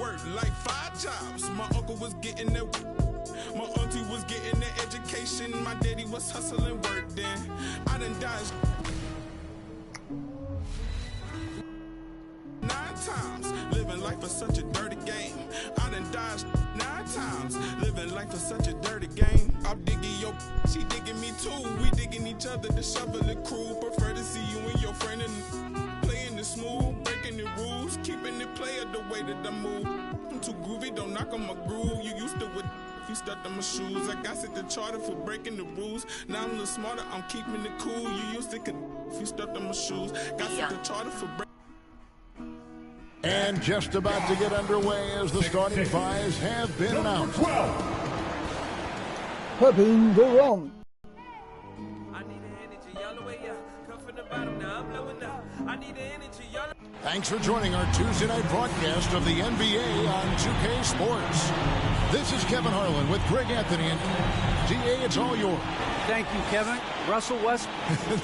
worked like 5 jobs. My uncle was getting that. My auntie was getting that education. My daddy was hustling work then. I done dodged 9 times. Living life for such a dirty game. I done dodged 9 times. Living life for such a dirty game. I'm digging your, she digging me too. We digging each other, the shovel and crew. Prefer to see you and your friend and playing it smooth, breaking the rules, keeping it player the way that I move. I'm too groovy, don't knock on my groove. You used to with if you stuck on my shoes. I got set the charter for breaking the rules. Now I'm a little smarter, I'm keeping it cool. You used to if you stuck on my shoes. Got set the charter for breaking. And just about to get underway as the starting fives have been announced. Kevin Durant. Thanks for joining our Tuesday night broadcast of the NBA on 2K Sports. This is Kevin Harlan with Greg Anthony, and DA, it's all yours. Thank you, Kevin. Russell Westbrook.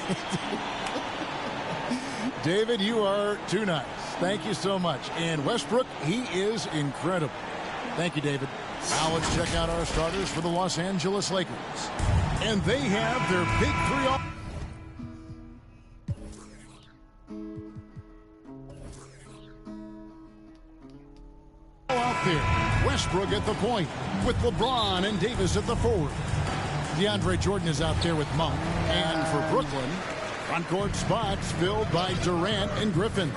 David, you are too nice. Thank you so much. And Westbrook, he is incredible. Thank you, David. Now let's check out our starters for the Los Angeles Lakers. And they have their big 3 off. Out there, Westbrook at the point with LeBron and Davis at the forward. DeAndre Jordan is out there with Monk. And for Brooklyn, front court spots filled by Durant and Griffin.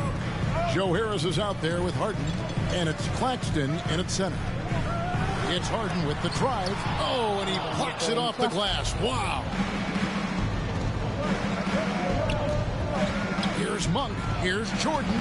Joe Harris is out there with Harden, and it's Claxton in at center. It's Harden with the drive. Oh, and he plucks it off the glass. Wow. Here's Monk. Here's Jordan.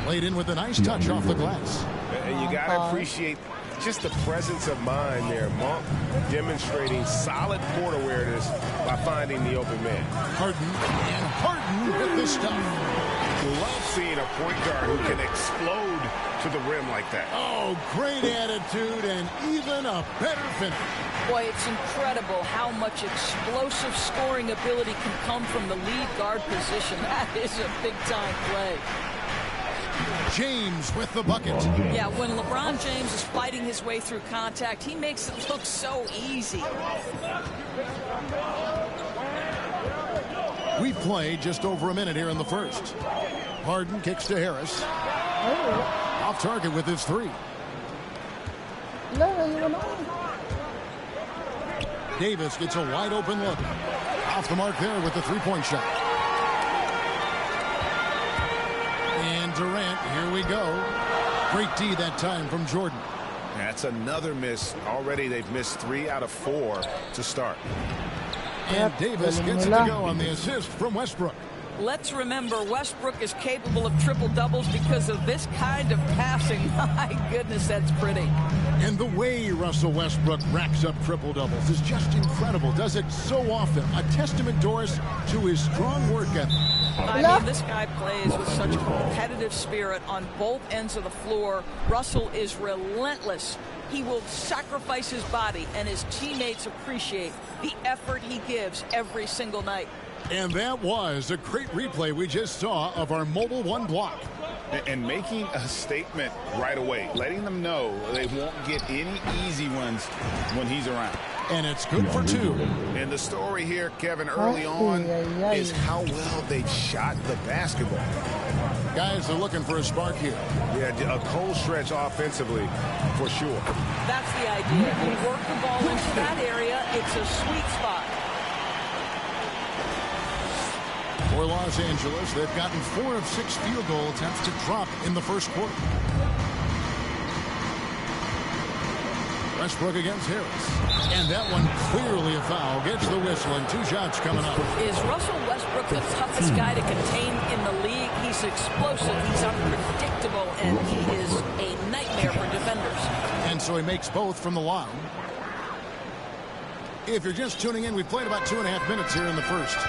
Laid in with a nice touch off the glass. And you got to appreciate just the presence of mind there. Monk demonstrating solid court awareness by finding the open man. Harden, and Harden with the stuff. Love seeing a point guard who can explode to the rim like that. Oh, great attitude and even a better finish. Boy, it's incredible how much explosive scoring ability can come from the lead guard position. That is a big-time play. James with the bucket. Yeah, when LeBron James is fighting his way through contact, he makes it look so easy. We've played just over a minute here in the first. Harden kicks to Harris. Off target with his 3. Davis gets a wide open look. Off the mark there with the 3-point shot. And Durant, here we go. Great D that time from Jordan. That's another miss. Already they've missed 3 out of 4 to start. And Davis gets it to go on the assist from Westbrook. Let's remember, Westbrook is capable of triple-doubles because of this kind of passing. My goodness, that's pretty. And the way Russell Westbrook racks up triple-doubles is just incredible. Does it so often. A testament, Doris, to his strong work ethic. I mean, this guy plays with such a competitive spirit on both ends of the floor. Russell is relentless. He will sacrifice his body, and his teammates appreciate the effort he gives every single night. And that was a great replay we just saw of our Mobile One block. And making a statement right away, letting them know they won't get any easy ones when he's around. And it's good for 2. And the story here, Kevin, early on is how well they shot the basketball. Guys are looking for a spark here. Yeah, a cold stretch offensively for sure. That's the idea. You work the ball into that area, it's a sweet spot. For Los Angeles, they've gotten 4 of 6 field goal attempts to drop in the first quarter. Westbrook against Harris. And that one clearly a foul. Gets the whistle, and 2 shots coming up. Is Russell Westbrook the toughest guy to contain in the league? He's explosive, he's unpredictable, and he is a nightmare for defenders. And so he makes both from the line. If you're just tuning in, we've played about 2.5 minutes here in the first.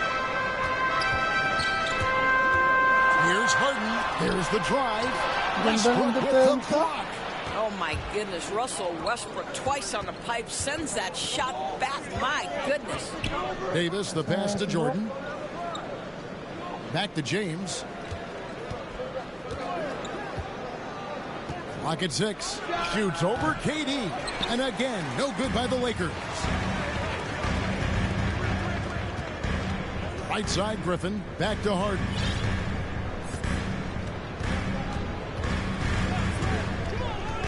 Here's Harden. There's the drive. Westbrook with the block. Oh, my goodness. Russell Westbrook twice on the pipe sends that shot back. My goodness. Davis, the pass to Jordan. Back to James. Clock at 6. Shoots over KD. And again, no good by the Lakers. Right side, Griffin. Back to Harden.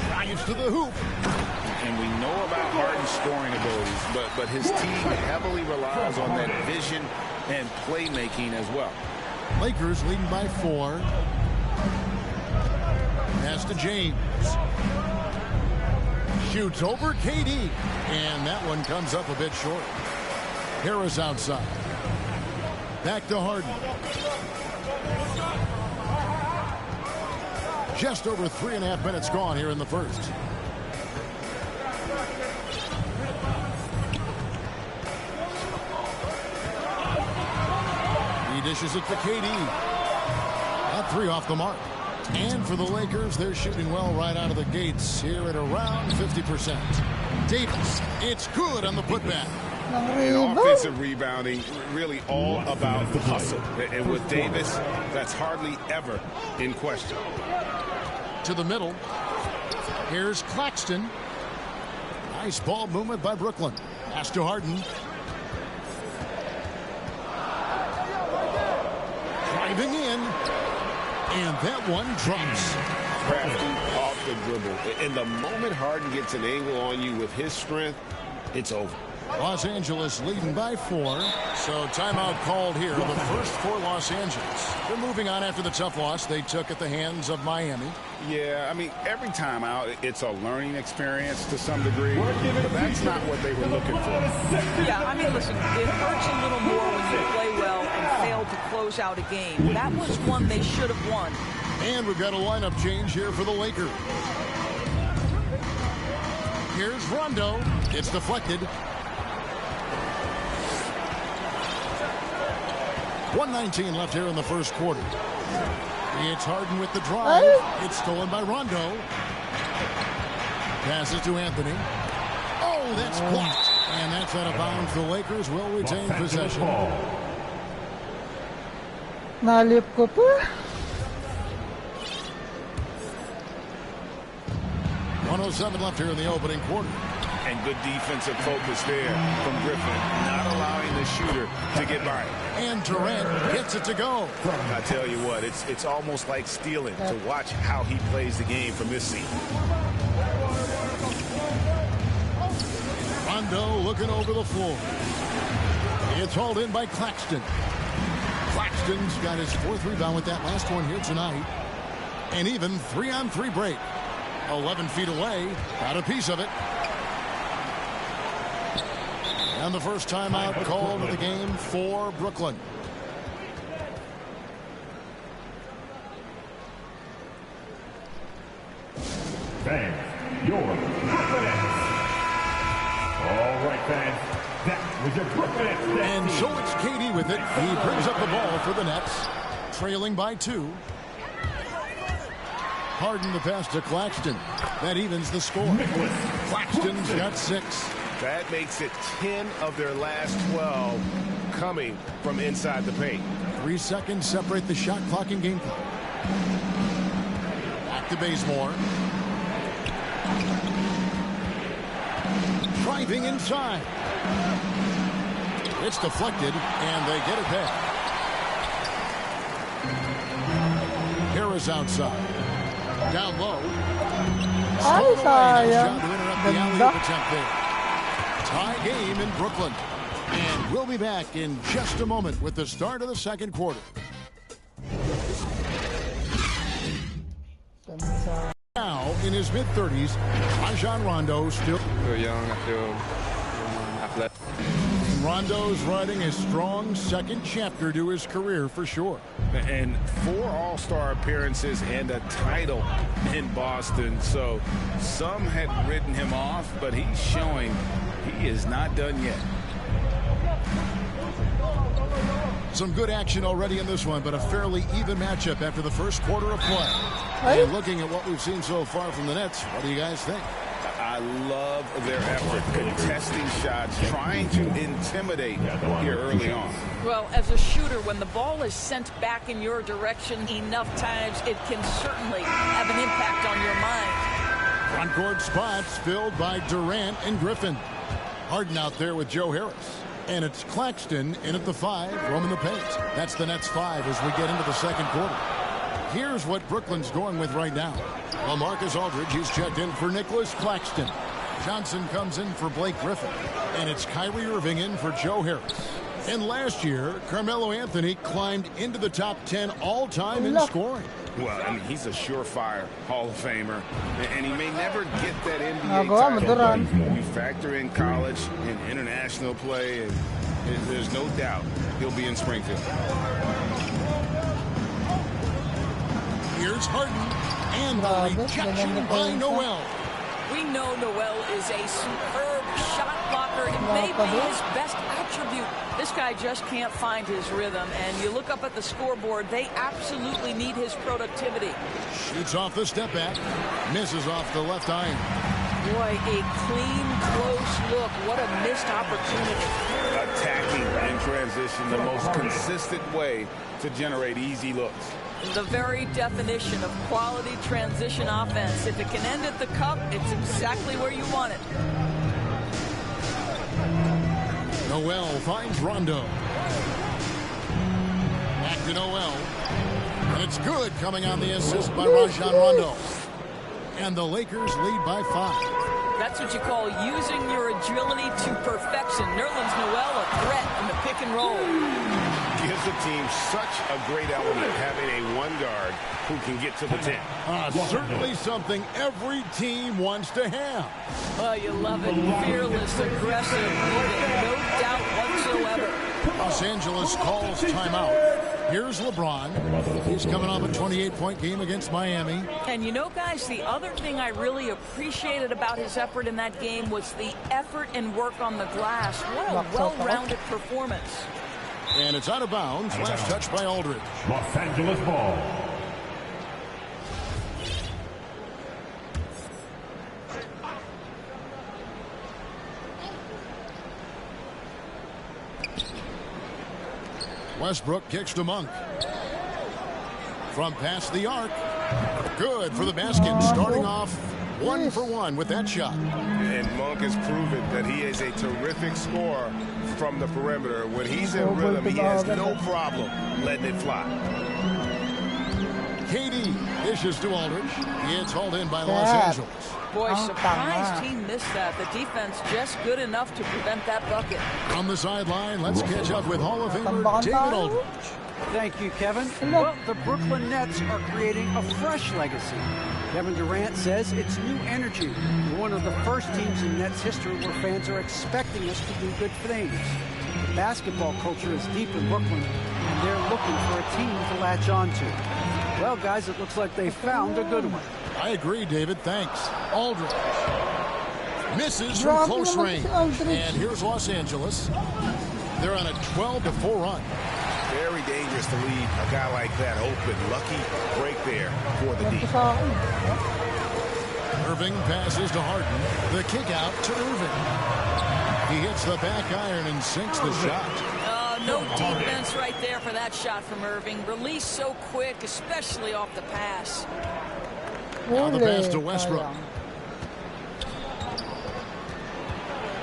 Drives to the hoop. And we know about Harden's scoring abilities, but his team heavily relies on that vision and playmaking as well. Lakers leading by 4. Pass to James. Shoots over KD. And that one comes up a bit short. Harris outside. Back to Harden. Just over 3.5 minutes gone here in the first. He dishes it to KD. That 3 off the mark. And for the Lakers, they're shooting well right out of the gates here at around 50%. Davis, it's good on the putback. And offensive rebounding, really all about the hustle. And with Davis, that's hardly ever in question. To the middle. Here's Claxton. Nice ball movement by Brooklyn. Pass to Harden. Driving in. And that one drops. Crafty off the dribble. And the moment Harden gets an angle on you with his strength, it's over. Los Angeles leading by 4. So timeout called here. The first for Los Angeles. They're moving on after the tough loss they took at the hands of Miami. Yeah, I mean, every time out, it's a learning experience to some degree. But that's not what they were looking for. Yeah, I mean, listen, it hurts a little more when you play well and fail to close out a game. That was one they should have won. And we've got a lineup change here for the Lakers. Here's Rondo. It's deflected. 1:19 left here in the first quarter. It's Harden with the drive. It's stolen by Rondo. Passes to Anthony. Oh, that's blocked. And that's out of bounds. The Lakers will retain possession. 1:07 left here in the opening quarter. And good defensive focus there from Griffin, not allowing the shooter to get by. And Durant gets it to go. I tell you what, it's almost like stealing to watch how he plays the game from this seat. Rondo looking over the floor. It's hauled in by Claxton. Claxton's got his 4th rebound with that last one here tonight. And even 3-on-3 break. 11 feet away, got a piece of it. And the first timeout called of the game for Brooklyn. Fans, your Brooklyn Nets. All right, fans, that was your Brooklyn Nets. And so it's KD with it. He brings up the ball for the Nets, trailing by 2. Harden the pass to Claxton. That evens the score. Claxton's got 6. That makes it 10 of their last 12 coming from inside the paint. 3 seconds separate the shot clock and game clock. Back to Bazemore. Driving inside. It's deflected, and they get it back. Harris outside. Down low. Stolen away. Nice job to interrupt the alley-oop attempt there. Tie game in Brooklyn. And we'll be back in just a moment with the start of the second quarter. Now, in his mid-30s, Rajon Rondo still... young, I feel athletic. Rondo's writing a strong second chapter to his career for sure. And 4 All-Star appearances and a title in Boston. So some had written him off, but he's showing he is not done yet. Some good action already in this one, but a fairly even matchup after the first quarter of play. And looking at what we've seen so far from the Nets, what do you guys think? I love their effort, contesting shots, trying to intimidate here early on. Well, as a shooter, when the ball is sent back in your direction enough times, it can certainly have an impact on your mind. Front court spots filled by Durant and Griffin. Harden out there with Joe Harris. And it's Claxton in at the 5, roaming the paint. That's the Nets 5 as we get into the second quarter. Here's what Brooklyn's going with right now. Well, Marcus Aldridge, he's checked in for Nicholas Claxton. Johnson comes in for Blake Griffin. And it's Kyrie Irving in for Joe Harris. And last year, Carmelo Anthony climbed into the top 10 all-time in scoring. Well, I mean, he's a surefire Hall of Famer, and he may never get that NBA title, but you factor in college and international play, and there's no doubt he'll be in Springfield. Here's Harden, and the rejection by Noel. We know Noel is a superb shot blocker. It may be his best attribute. This guy just can't find his rhythm. And you look up at the scoreboard, they absolutely need his productivity. Shoots off the step back. Misses off the left iron. Boy, a clean, close look. What a missed opportunity. Attacking in transition, the most consistent way to generate easy looks. The very definition of quality transition offense. If it can end at the cup, it's exactly where you want it. Noel finds Rondo. Back to Noel. And it's good, coming on the assist by Rajon Rondo. And the Lakers lead by 5. That's what you call using your agility to perfection. Nerlens Noel, a threat in the pick and roll. Gives the team such a great element having a one guard who can get to the 10. Certainly something every team wants to have. Oh, you love it. Fearless, aggressive, moving, no doubt whatsoever. Los Angeles calls timeout. Here's LeBron. He's coming off a 28-point game against Miami. And you know, guys, the other thing I really appreciated about his effort in that game was the effort and work on the glass. What a well-rounded performance. And it's out of bounds. Last touch by Aldridge. Los Angeles ball. Westbrook kicks to Monk. From past the arc. Good for the basket. Starting off 1 for 1 with that shot. And Monk has proven that he is a terrific scorer from the perimeter. When he's in rhythm, he has no problem letting it fly. KD dishes to Aldridge. It's hauled in by Los Angeles. Boy, surprised he missed that. The defense just good enough to prevent that bucket. On the sideline, let's catch up with Hall of Famer David Aldridge. Thank you, Kevin. Well, the Brooklyn Nets are creating a fresh legacy. Kevin Durant says it's new energy. We're one of the first teams in Nets history where fans are expecting us to do good things. The basketball culture is deep in Brooklyn, and they're looking for a team to latch on to. Well, guys, it looks like they found a good one. I agree, David. Thanks. Aldridge misses from close range. And here's Los Angeles. They're on a 12-4 run. Very dangerous to leave a guy like that open. Lucky break there for the D. Irving passes to Harden. The kick out to Irving. He hits the back iron and sinks the shot. No defense right there for that shot from Irving. Released so quick, especially off the pass. Now the pass to Westbrook.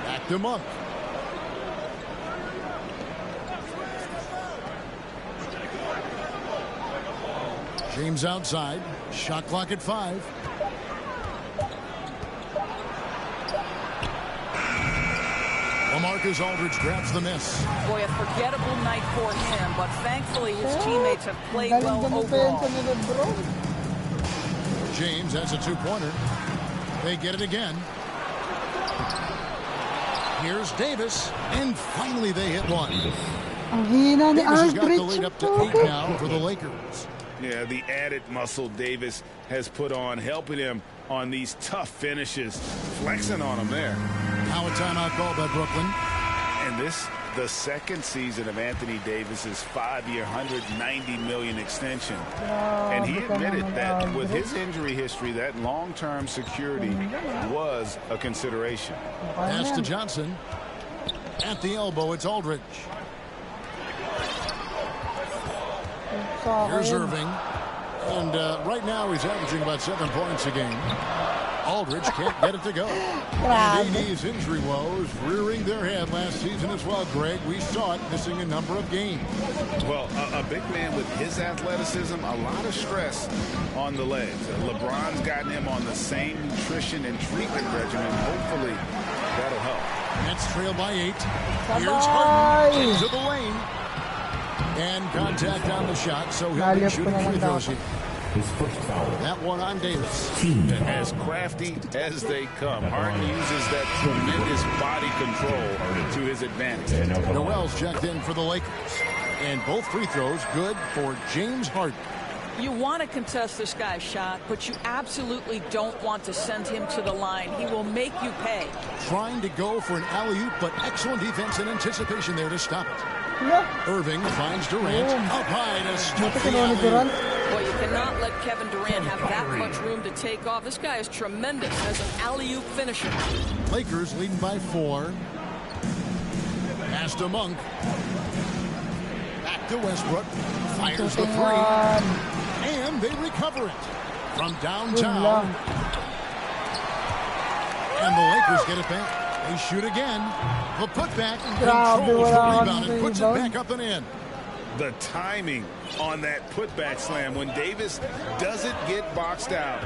Back to Monk. James outside. Shot clock at 5. Marcus Aldridge grabs the miss. Boy, a forgettable night for him, but thankfully his teammates have played well overall. James has a two-pointer. They get it again. Here's Davis, and finally they hit one. Davis has got the lead up to 8 now for the Lakers. Yeah, the added muscle Davis has put on, helping him on these tough finishes, flexing on him there. Now a timeout called by Brooklyn. And this, the second season of Anthony Davis's 5-year, $190 million extension. And he admitted that with his injury history, that long-term security was a consideration. Pass to Johnson. At the elbow, it's Aldridge. Here's Irving. And right now he's averaging about 7 points a game. Aldridge can't get it to go. And AD's injury woes rearing their head last season as well, Greg. We saw it missing a number of games. Well, a big man with his athleticism, a lot of stress on the legs. LeBron's gotten him on the same nutrition and treatment regimen. Hopefully, that'll help. Nets trail by 8. Here's Harden into the lane. And contact on the shot, so he'll be shooting free throws here. His first foul. That one on Davis. As crafty as they come, Harden uses that tremendous body control to his advantage. Noel's checked in for the Lakers. And both free throws good for James Harden. You want to contest this guy's shot, but you absolutely don't want to send him to the line. He will make you pay. Trying to go for an alley-oop, but excellent defense and anticipation there to stop it. Irving finds Durant up high to stop the alley-oop. Well, you cannot let Kevin Durant have that much room to take off. This guy is tremendous as an alley-oop finisher. Lakers leading by 4. Pass to Monk. Back to Westbrook. Fires the 3. And they recover it from downtown. And the Lakers get it back. They shoot again. The putback controls the rebound and puts it back up and in. The timing on that putback slam when Davis doesn't get boxed out,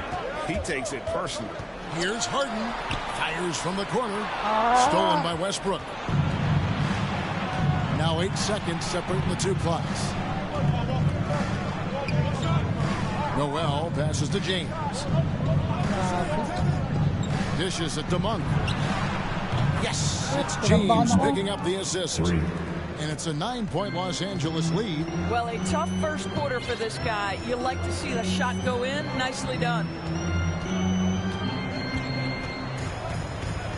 he takes it personally. Here's Harden. Fires from the corner. Stolen by Westbrook. Now 8 seconds separating the two clocks. Noel passes to James. Dishes it to Monk. Yes, it's James picking up the assist. And it's a 9-point Los Angeles lead. Well, a tough first quarter for this guy. You like to see the shot go in. Nicely done.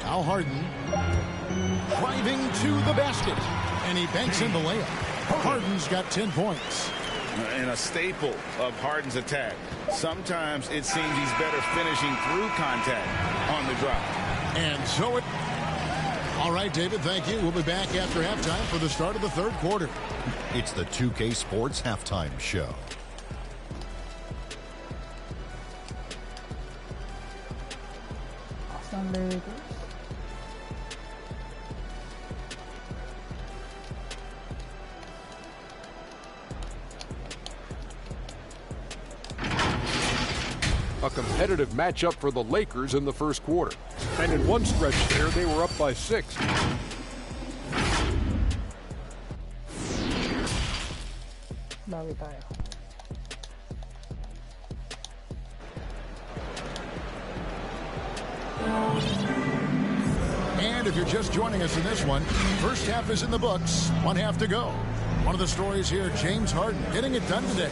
Now Harden driving to the basket. And he banks in the layup. Harden's got 10 points. And a staple of Harden's attack. Sometimes it seems he's better finishing through contact on the drop. And so it... All right, David, thank you. We'll be back after halftime for the start of the third quarter. It's the 2K Sports Halftime Show. A competitive matchup for the Lakers in the first quarter. And in one stretch there, they were up by 6. And if you're just joining us in this one, first half is in the books. 1 half to go. One of the stories here, James Harden getting it done today.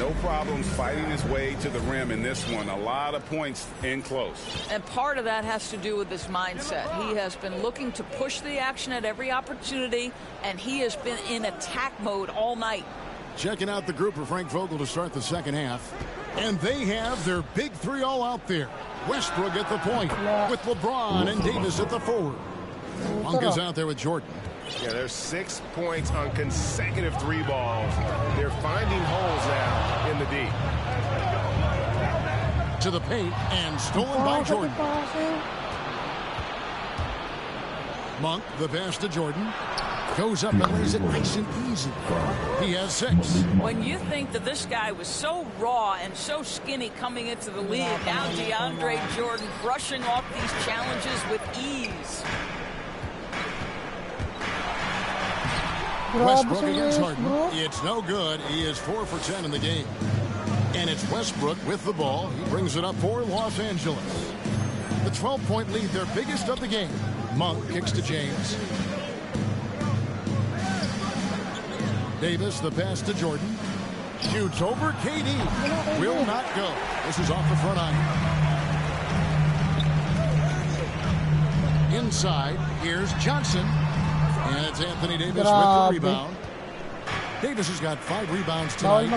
No problems fighting his way to the rim in this one. A lot of points in close. And part of that has to do with his mindset. He has been looking to push the action at every opportunity, and he has been in attack mode all night. Checking out the group for Frank Vogel to start the second half. And they have their big 3 all out there. Westbrook at the point with LeBron and Davis at the forward. Monk is out there with Jordan. Yeah, there's 6 points on consecutive 3 balls. They're finding holes now in the D. To the paint and stolen by Jordan. Monk, the pass to Jordan. Goes up and lays it nice and easy. He has 6. When you think that this guy was so raw and so skinny coming into the league, now DeAndre Jordan brushing off these challenges with ease. Westbrook against Harden. It's no good. He is 4 for 10 in the game. And it's Westbrook with the ball. He brings it up for Los Angeles. The 12-point lead, their biggest of the game. Monk kicks to James. Davis, the pass to Jordan. Shoots over KD. Will not go. This is off the front iron. Inside, here's Johnson. And it's Anthony Davis with the rebound. Davis has got 5 rebounds tonight.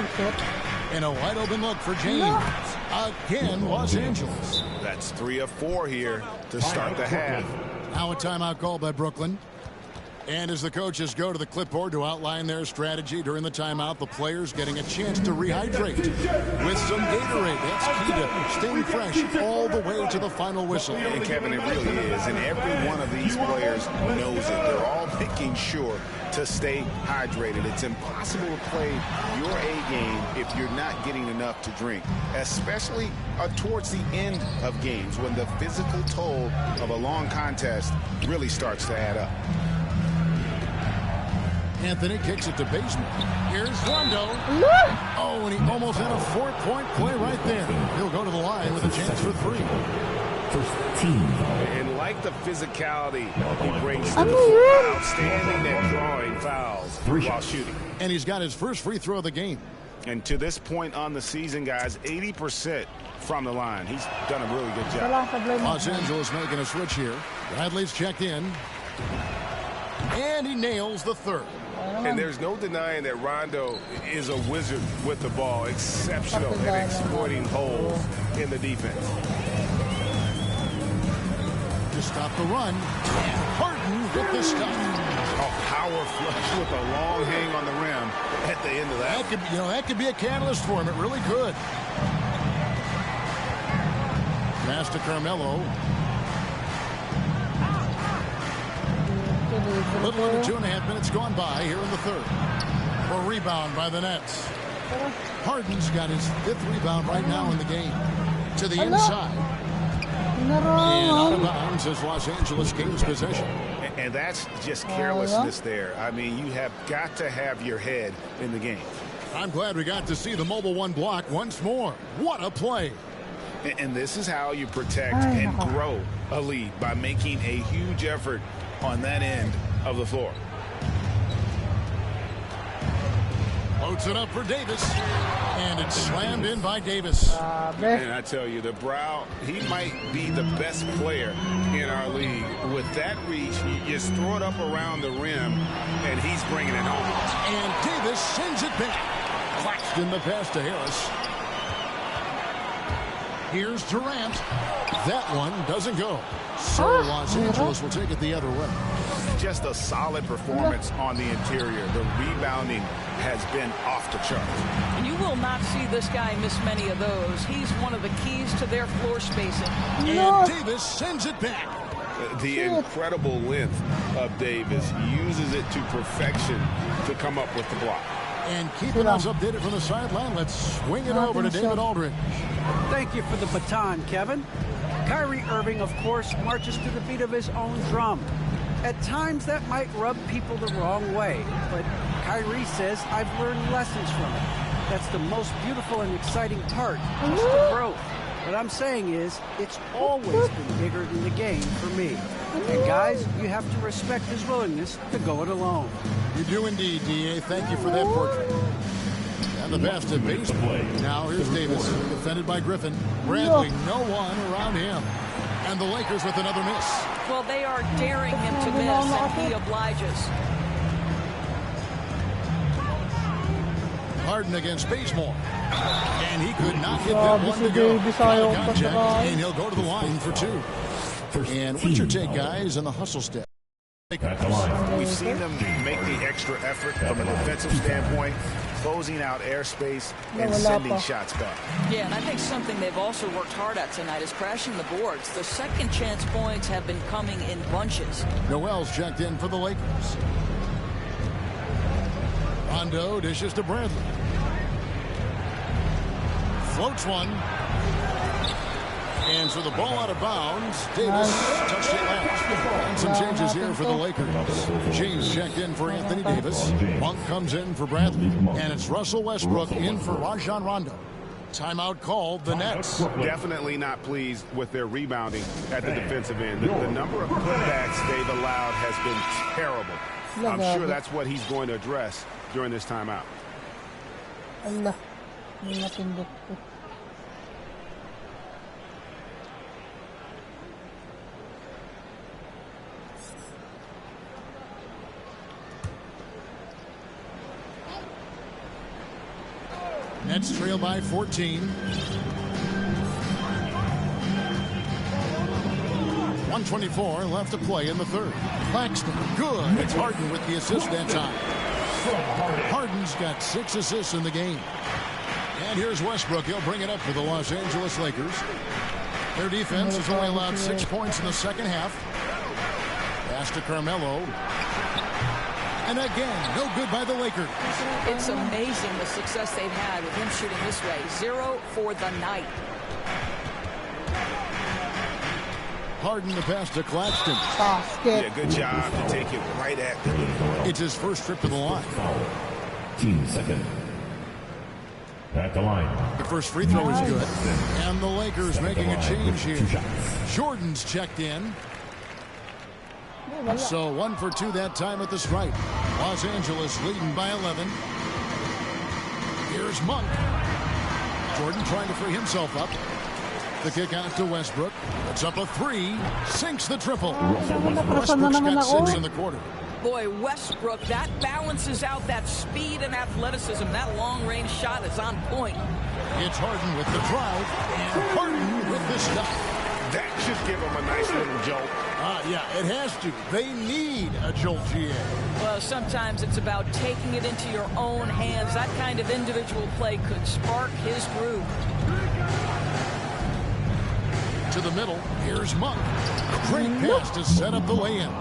And a wide open look for James. Again, Los Angeles. That's 3 of 4 here to start the half. Now a timeout called by Brooklyn. And as the coaches go to the clipboard to outline their strategy during the timeout, the players getting a chance to rehydrate with some Gatorade. That's key to staying fresh all the way to the final whistle. And Kevin, it really is. And every one of these players knows it. They're all making sure to stay hydrated. It's impossible to play your A game if you're not getting enough to drink, especially towards the end of games when the physical toll of a long contest really starts to add up. Anthony kicks it to Bazemore. Here's Rondo. Oh, and he almost had a 4-point play right there. He'll go to the line with a chance for 3. And like the physicality he brings to the floor, outstanding at drawing fouls while shooting. And he's got his first free throw of the game. And to this point on the season, guys, 80% from the line. He's done a really good job. Los Angeles making a switch here. Bradley's checked in. And he nails the third. And there's no denying that Rondo is a wizard with the ball, exceptional at exploiting holes in the defense. To stop the run, Harden with the stop. A power flush with a long hang on the rim at the end of that. That could be a catalyst for him. It really could. Pass to Carmelo. A little under 2.5 minutes gone by here in the third. A rebound by the Nets. Harden's got his 5th rebound right now in the game. To the inside. And out of bounds as Los Angeles gains possession. And that's just carelessness there. I mean, you have got to have your head in the game. I'm glad we got to see the mobile one block once more. What a play. And this is how you protect and grow a lead, by making a huge effort on that end of the floor. Loads it up for Davis. And it's slammed in by Davis. And I tell you, the brow, he might be the best player in our league. With that reach, you just throw it up around the rim, and he's bringing it home. And Davis sends it back. Claxton the pass to Harris. Here's Durant. That one doesn't go. So Los Angeles will take it the other way. Just a solid performance on the interior. The rebounding has been off the charts. And you will not see this guy miss many of those. He's one of the keys to their floor spacing. And Davis sends it back. The incredible length of Davis, uses it to perfection to come up with the block. And keeping us updated from the sideline, let's swing it over to David Aldridge. Thank you for the baton, Kevin. Kyrie Irving, of course, marches to the beat of his own drum. At times, that might rub people the wrong way, but Kyrie says, I've learned lessons from it. That's the most beautiful and exciting part, just the growth. What I'm saying is, it's always been bigger than the game for me. And guys, you have to respect his willingness to go it alone. You do indeed, D.A. Thank you for that portrait. And the pass to baseball. Now here's Davis, defended by Griffin. Bradley, no one around him. And the Lakers with another miss. Well, they are daring him to miss, and he obliges. Harden against Bazemore. And he could not get that one to go. Contact, and he'll go to the line for 2. And what's your take, guys, in the hustle step? We've seen them make the extra effort from a defensive standpoint, closing out airspace and sending shots back. Yeah, and I think something they've also worked hard at tonight is crashing the boards. The second chance points have been coming in bunches. Noel's checked in for the Lakers. Rondo dishes to Bradley. Floats one. And so the ball out of bounds. Davis touched it last. And some changes here for the Lakers. James checked in for Anthony Davis. Monk comes in for Bradley. And it's Russell Westbrook in for Rajon Rondo. Timeout called the Nets. Definitely not pleased with their rebounding at the defensive end. The number of putbacks they've allowed has been terrible. I'm sure that's what he's going to address during this timeout. Allah. Napindot ko. Nets trail by 14. 1 1:24 left to play in the third. Claxton, good. It's Harden with the assist that time. Harden's got 6 assists in the game. And here's Westbrook. He'll bring it up for the Los Angeles Lakers. Their defense has only allowed 6 points in the second half. Pass to Carmelo. And again, no good by the Lakers. It's amazing the success they've had with him shooting this way. 0 for the night. Harden the pass to Claxton. Yeah, good job to take it right at them. It's his first trip to the line. Team second. At the line. The first free throw is good. And the Lakers making a change here. Jordan's checked in. So 1 for 2 that time at the stripe. Los Angeles leading by 11. Here's Monk. Jordan trying to free himself up. The kick out to Westbrook. It's up a 3. Sinks the triple. Westbrook's got 6 in the quarter. Boy, Westbrook, that balances out that speed and athleticism. That long-range shot is on point. It's Harden with the drive, and Harden with the stop. That should give him a nice little jolt. Yeah, it has to. They need a jolt, GA. Well, sometimes it's about taking it into your own hands. That kind of individual play could spark his groove. To the middle, here's Monk. Great pass to set up the lay-in.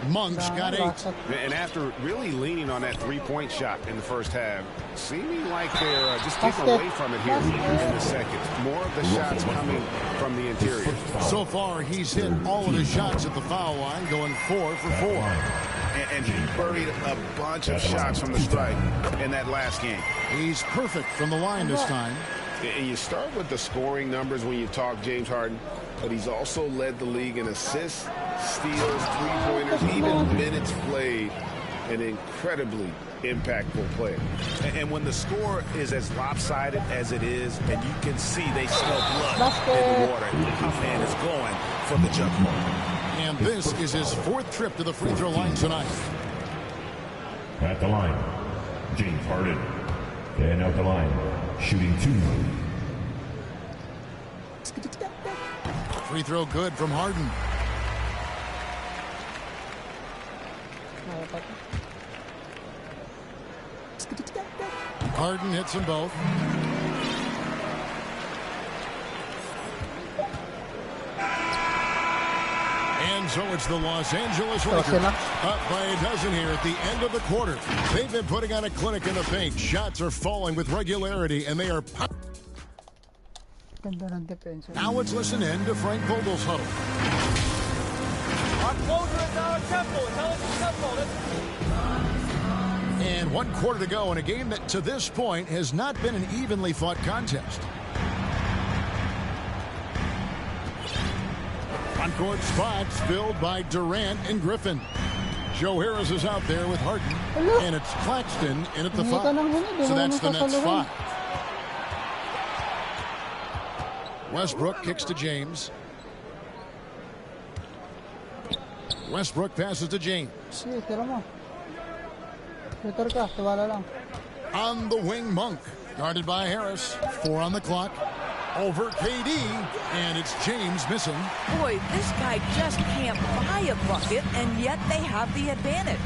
Monk's got 8. And after really leaning on that three-point shot in the first half, seeming like they're just taking away from it here in the second. More of the shots coming from the interior. So far, he's hit all of his shots at the foul line, going 4 for 4. And he buried a bunch of shots from the stripe in that last game. He's perfect from the line this time. And you start with the scoring numbers when you talk James Harden, but he's also led the league in assists, steals, three-pointers, even minutes played. An incredibly impactful player. And when the score is as lopsided as it is, and you can see they smell blood in the water, our man is going for the jump ball. And this is his 4th trip to the free throw line tonight. At the line, James Harden. And out the line, shooting 2. Free throw good from Harden. Harden hits them both. And so it's the Los Angeles Lakers up by a dozen here at the end of the quarter. They've been putting on a clinic in the paint. Shots are falling with regularity, and they are now let's listen in to Frank Vogel's huddle. Our closer is our tempo. Tell us the tempo. And 1 quarter to go in a game that to this point has not been an evenly fought contest. On-court spots filled by Durant and Griffin. Joe Harris is out there with Harden. And it's Claxton in at the 5. So that's the Nets 5. Westbrook kicks to James. Westbrook passes to James. On the wing, Monk. Guarded by Harris. 4 on the clock. Over KD. And it's James missing. Boy, this guy just can't buy a bucket, and yet they have the advantage.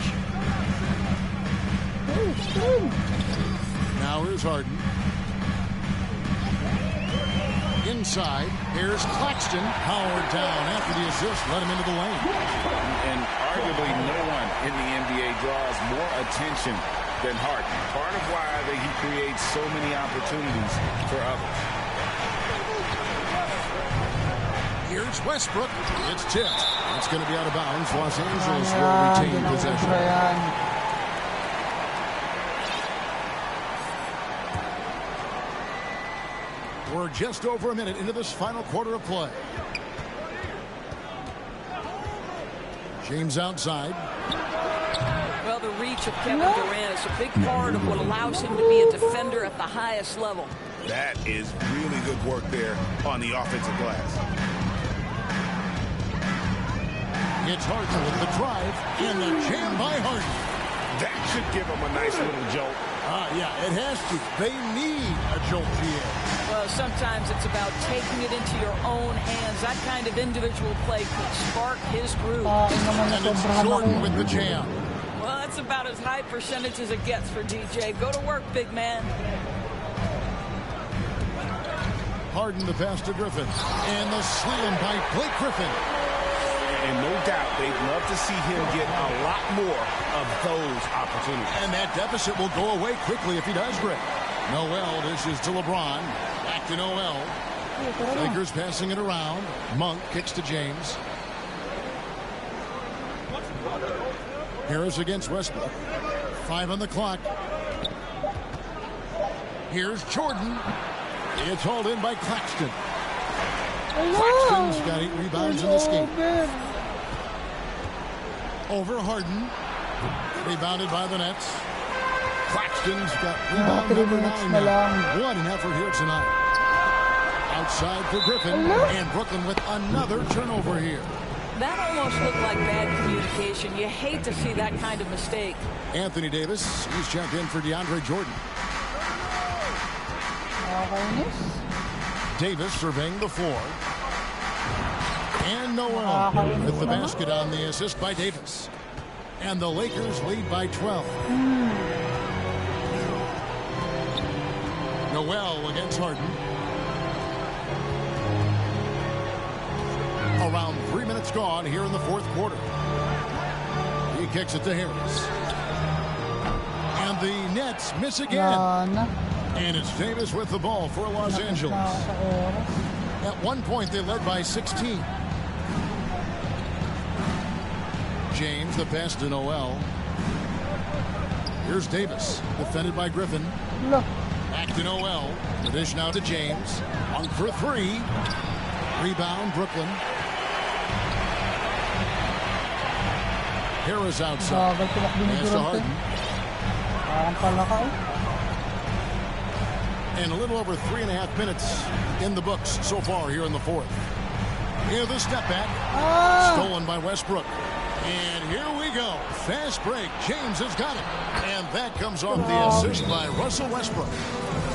Now here's Harden. Inside, here's Claxton. Powered down after the assist, let him into the lane. And arguably no one in the NBA draws more attention than Harden. Part of why he creates so many opportunities for others. Here's Westbrook. It's tipped. It's going to be out of bounds. Los Angeles will retain possession. We're just over a minute into this final quarter of play. James outside. Well, the reach of Kevin Durant is a big part of what allows him to be a defender at the highest level. That is really good work there on the offensive glass. It's Harden with the drive and the jam by Harden. That should give him a nice little jolt. Yeah, it has to. They need a jolt GA. Well, sometimes it's about taking it into your own hands. That kind of individual play could spark his groove. And it's Jordan with the jam. Well, that's about as high percentage as it gets for DJ. Go to work, big man. Harden the pass to Griffin. And the slam by Blake Griffin. And no doubt, they'd love to see him get a lot more of those opportunities. And that deficit will go away quickly if he does, Rick. Noel dishes to LeBron. Back to Noel. Lakers passing it around. Monk kicks to James. Harris against Westbrook. 5 on the clock. Here's Jordan. It's hauled in by Claxton. Claxton's got 8 rebounds in this game. Over Harden. Rebounded by the Nets. Claxton's got rebound number 9 now. What an effort here tonight. Outside for Griffin. And Brooklyn with another turnover here. That almost looked like bad communication. You hate to see that kind of mistake. Anthony Davis, he's checked in for DeAndre Jordan. Davis surveying the floor. And Noel with the basket on the assist by Davis. And the Lakers lead by 12. Noel against Harden. Around 3 minutes gone here in the fourth quarter. He kicks it to Harris. And the Nets miss again. And it's Davis with the ball for Los Angeles. At one point, they led by 16. James, the pass to Noel. Here's Davis, defended by Griffin. Back to Noel. The dish now to James. On for 3. Rebound, Brooklyn. Harris outside. Pass to Harden. And a little over 3.5 minutes in the books so far here in the fourth. Here the step back. Stolen by Westbrook. And here we go. Fast break. James has got it. And that comes off the assist by Russell Westbrook.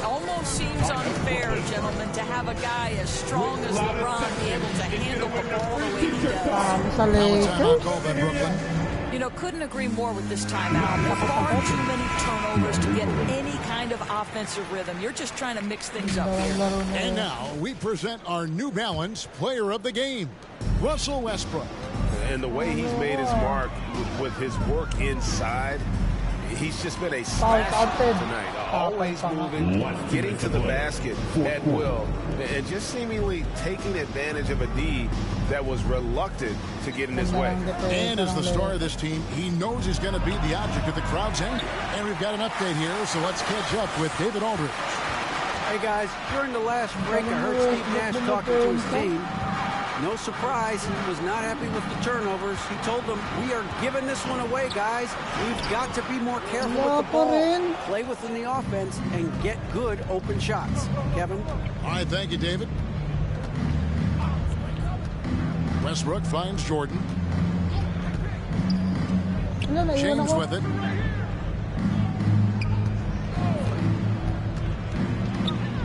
Almost seems unfair, gentlemen, to have a guy as strong as LeBron be able to handle the ball the way he does. Now a timeout call by Brooklyn. You know, couldn't agree more with this timeout. There are far too many turnovers to get any kind of offensive rhythm. You're just trying to mix things up here. And now we present our New Balance Player of the Game, Russell Westbrook. And the way he's made his mark with his work inside, he's just been a slasher tonight. Always moving, getting to the basket at will, and just seemingly taking advantage of a D that was reluctant to get in his way. And as the star of this team, he knows he's going to be the object of the crowd's anger. And we've got an update here, so let's catch up with David Aldridge. Hey, guys, during the last break, I heard Steve Nash talking to his team. No surprise, he was not happy with the turnovers. He told them, we are giving this one away, guys. We've got to be more careful with the ball, play within the offense, and get good open shots. Kevin? All right, thank you, David. Westbrook finds Jordan. James with it.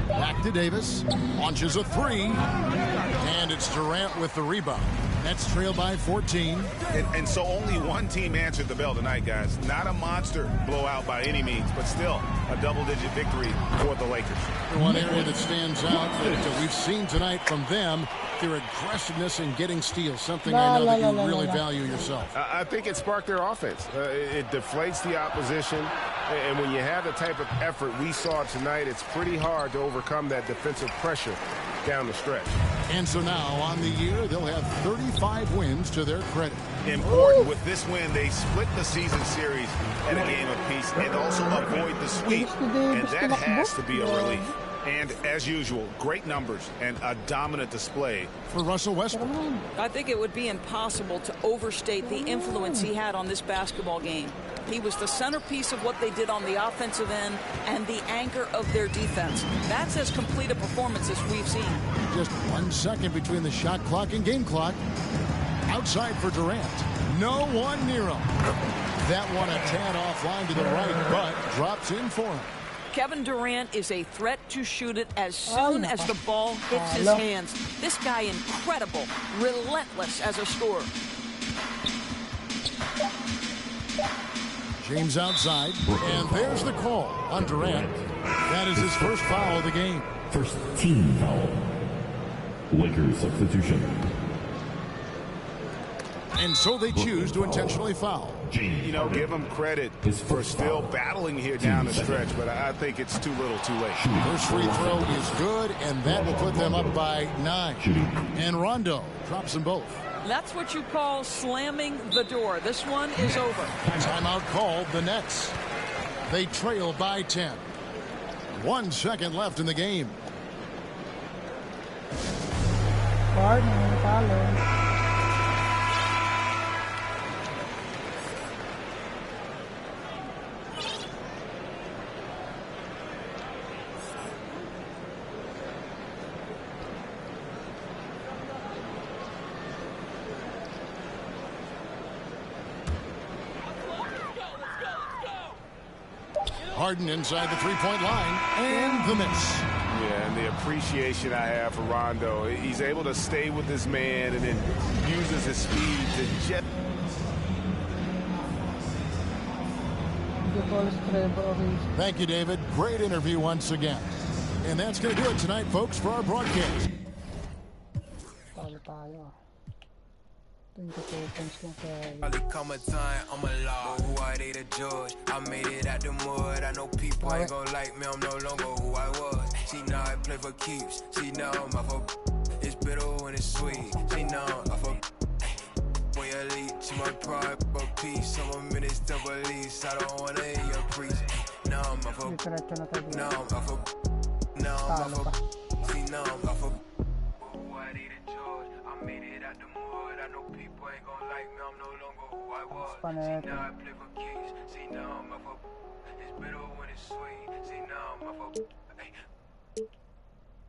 Back to Davis. Launches a 3. And it's Durant with the rebound. Nets trail by 14. And so only one team answered the bell tonight, guys. Not a monster blowout by any means, but still a double-digit victory for the Lakers. One area that stands out that we've seen tonight from them, their aggressiveness in getting steals, something I know that you really value yourself. I think it sparked their offense. It deflates the opposition, and when you have the type of effort we saw tonight, it's pretty hard to overcome that defensive pressure down the stretch. And so now on the year, they'll have 35 wins to their credit. Important. With this win, they split the season series at a game apiece and also avoid the sweep, and that has to be a relief. And as usual, great numbers and a dominant display for Russell Westbrook. I think it would be impossible to overstate the influence he had on this basketball game. He was the centerpiece of what they did on the offensive end and the anchor of their defense. That's as complete a performance as we've seen. Just 1 second between the shot clock and game clock. Outside for Durant. No one near him. That one a tad offline to the right, but drops in for him. Kevin Durant is a threat to shoot it as soon as the ball hits his hands. This guy incredible, relentless as a scorer. James outside, and there's the call on Durant. That is his first foul of the game. First team foul. Lakers substitution. And so they choose to intentionally foul. You know, give him credit for still battling here down the stretch, but I think it's too little too late. First free throw is good, and that will put them up by 9. And Rondo drops them both. That's what you call slamming the door. This one is over. Timeout called the Nets. They trail by 10. 1 second left in the game. Harden inside the three-point line, and the miss. Yeah, and the appreciation I have for Rondo. He's able to stay with this man and then uses his speed to jet. Thank you, David. Great interview once again. And that's going to do it tonight, folks, for our broadcast. Probably come a time, I'm a law. Who I date a judge. I made it out the mud. I know people ain't gon' like me. I'm no longer who I was. She know I play for keeps. She know I'm for it's bitter when it's sweet. She know I'm for boy elite. She my pride for peace. I'm a minister police. I don't wanna hear your preach. No, I'm for no, I'm for no, I'm for she know I'm for who I date a judge. I made it out the mud. I know people ain't gon' like me. I'm no longer who I was. See now I play for keys. See now I'm for it's bitter when it's sweet. See now I'm for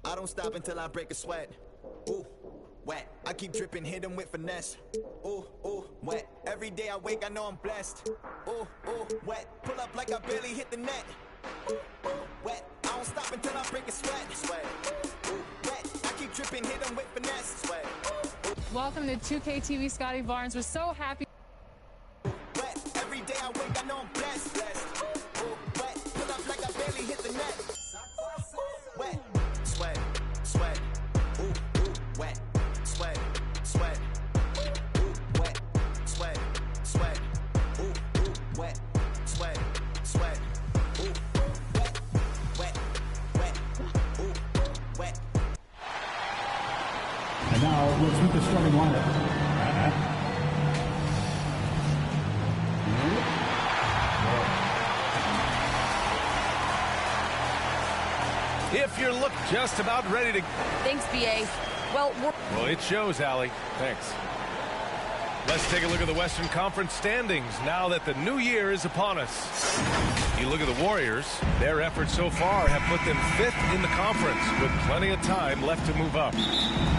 I don't stop until I break a sweat. Ooh, wet. I keep dripping, hit him with finesse. Ooh, ooh, wet. Every day I wake, I know I'm blessed. Ooh, ooh, wet. Pull up like I barely hit the net. Ooh, ooh, wet. I don't stop until I break a sweat. Sweat. Ooh, wet. I keep dripping, hit him with finesse. Sweat. Welcome to 2K TV, Scotty Barnes. We're so happy. Wet. Every day I wake, I know I'm blessed. Ooh, wet. Pull up like I barely hit the net. Wet. Sweat. Sweat. Ooh, ooh, wet. Sweat. Sweat. Ooh, wet. Sweat. Sweat. Ooh, ooh, wet. Sweat. Sweat. Ooh, wet. Wet. Wet. Ooh, wet. And now let's meet the starting lineup. If you're just about ready to... Thanks, BA. Well, it shows, Allie. Thanks. Let's take a look at the Western Conference standings now that the new year is upon us. You look at the Warriors, their efforts so far have put them 5th in the conference with plenty of time left to move up.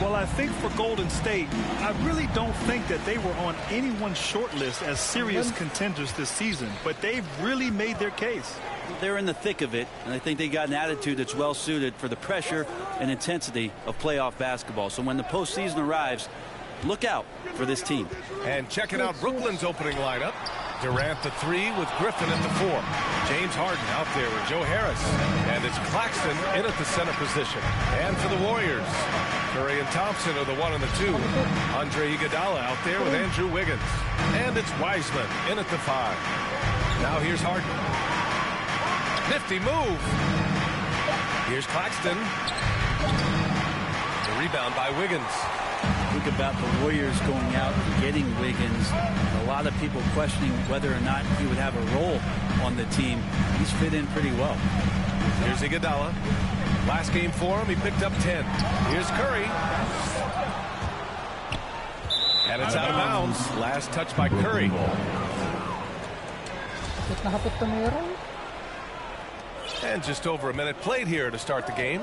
Well, I think for Golden State, I really don't think that they were on anyone's short list as serious contenders this season, but they've really made their case. They're in the thick of it, and I think they got an attitude that's well suited for the pressure and intensity of playoff basketball. So when the postseason arrives, look out for this team. And checking out Brooklyn's opening lineup. Durant the 3 with Griffin at the 4. James Harden out there with Joe Harris. And it's Claxton in at the center position. And for the Warriors, Curry and Thompson are the 1 and the 2. Andre Iguodala out there with Andrew Wiggins. And it's Wiseman in at the 5. Now here's Harden. Nifty move. Here's Claxton. The rebound by Wiggins. Think about the Warriors going out and getting Wiggins. A lot of people questioning whether or not he would have a role on the team. He's fit in pretty well. Here's Iguodala. Last game for him, he picked up 10. Here's Curry. And it's out of bounds. Last touch by Curry. And just over a minute played here to start the game.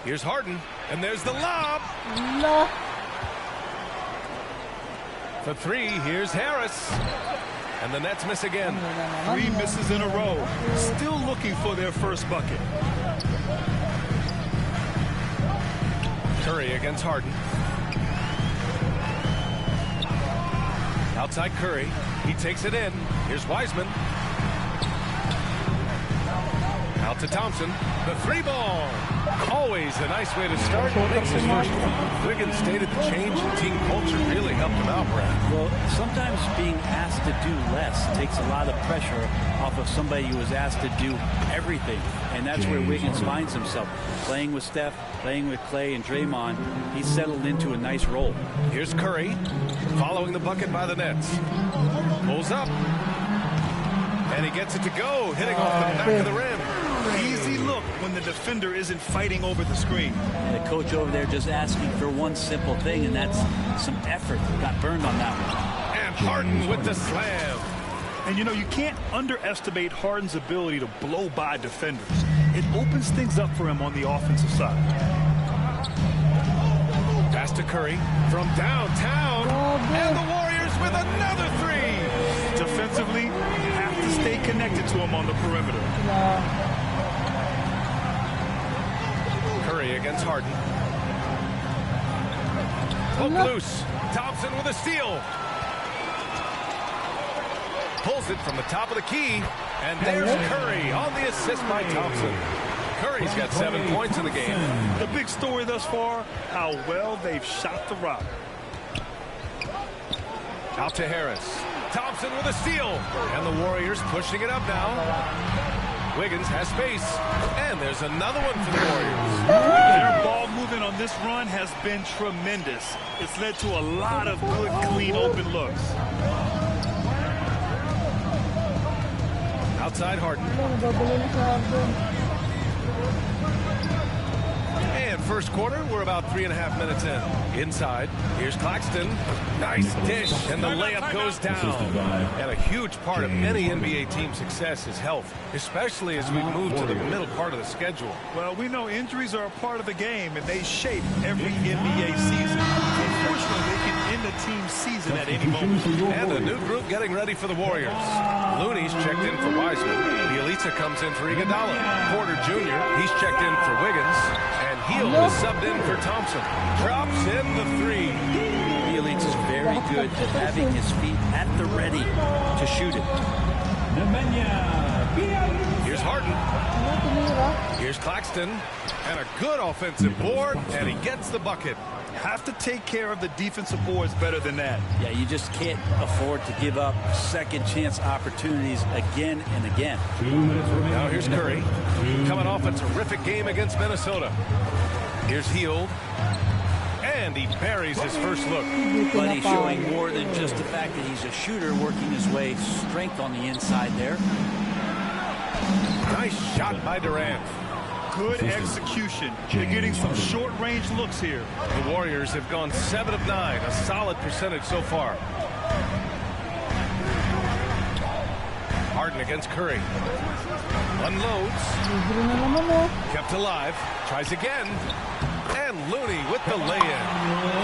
Here's Harden, and there's the lob. For three, here's Harris. And the Nets miss again. 3 misses in a row. Still looking for their first bucket. Curry against Harden. Outside Curry. He takes it in. Here's Wiseman. Out to Thompson. The 3-ball. Always a nice way to start. Makes his first one. Wiggins stated the change in team culture really helped him out, Brad. Well, sometimes being asked to do less takes a lot of pressure off of somebody who was asked to do everything. And that's where Wiggins finds himself. Playing with Steph, playing with Clay and Draymond, he's settled into a nice role. Here's Curry, following the bucket by the Nets. Pulls up. And he gets it to go, hitting off the back of the rim. Easy look when the defender isn't fighting over the screen. The coach over there just asking for one simple thing, and that's some effort. Got burned on that one. And Harden with the slam. And you know, you can't underestimate Harden's ability to blow by defenders. It opens things up for him on the offensive side. Pass to Curry from downtown. And the Warriors with another three. Defensively, you have to stay connected to him on the perimeter. Curry against Harden. Hook loose. Thompson with a steal. Pulls it from the top of the key. And there's Curry on the assist by Thompson. Curry's got 7 points in the game. The big story thus far, how well they've shot the rock. Out to Harris. Thompson with a steal. And the Warriors pushing it up now. Wiggins has space. And there's another one for the Warriors. Their ball movement on this run has been tremendous. It's led to a lot of good, clean, open looks. Outside Harden. And first quarter, we're about 3.5 minutes in. Inside, here's Claxton. Nice dish, and the layup goes down. And a huge part of any NBA team's success is health, especially as we move to the middle part of the schedule. Well, we know injuries are a part of the game, and they shape every NBA season. Unfortunately, they can end the team's season at any moment. And a new group getting ready for the Warriors. Looney's checked in for Wiseman. Bielitsa comes in for Iguodala. Porter Jr., he's checked in for Wiggins. And Hield is subbed in for Thompson. Drops in the three. Bielitsa's very good at having his feet at the ready to shoot it. Here's Harden. Here's Claxton. And a good offensive board. And he gets the bucket. Have to take care of the defensive boards better than that. Yeah, you just can't afford to give up second chance opportunities again and again. Now here's Curry, coming off a terrific game against Minnesota. Here's Hield, and he buries his first look. But he's showing more than just the fact that he's a shooter, working his way strength on the inside there. Nice shot by Durant. Good execution. They're getting some short-range looks here. The Warriors have gone 7 of 9, a solid percentage so far. Harden against Curry. Unloads. Kept alive. Tries again. And Looney with the lay-in.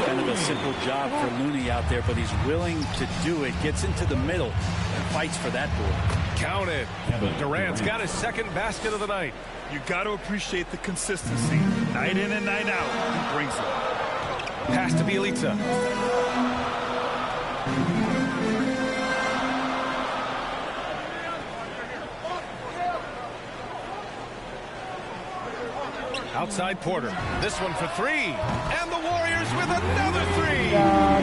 Kind of a simple job for Looney out there, but he's willing to do it. Gets into the middle and fights for that board. Counted. Durant's got his second basket of the night. You got to appreciate the consistency. Night in and night out, he brings it. Pass to Bielitsa. Outside Porter. This one for three. And the Warriors with another three.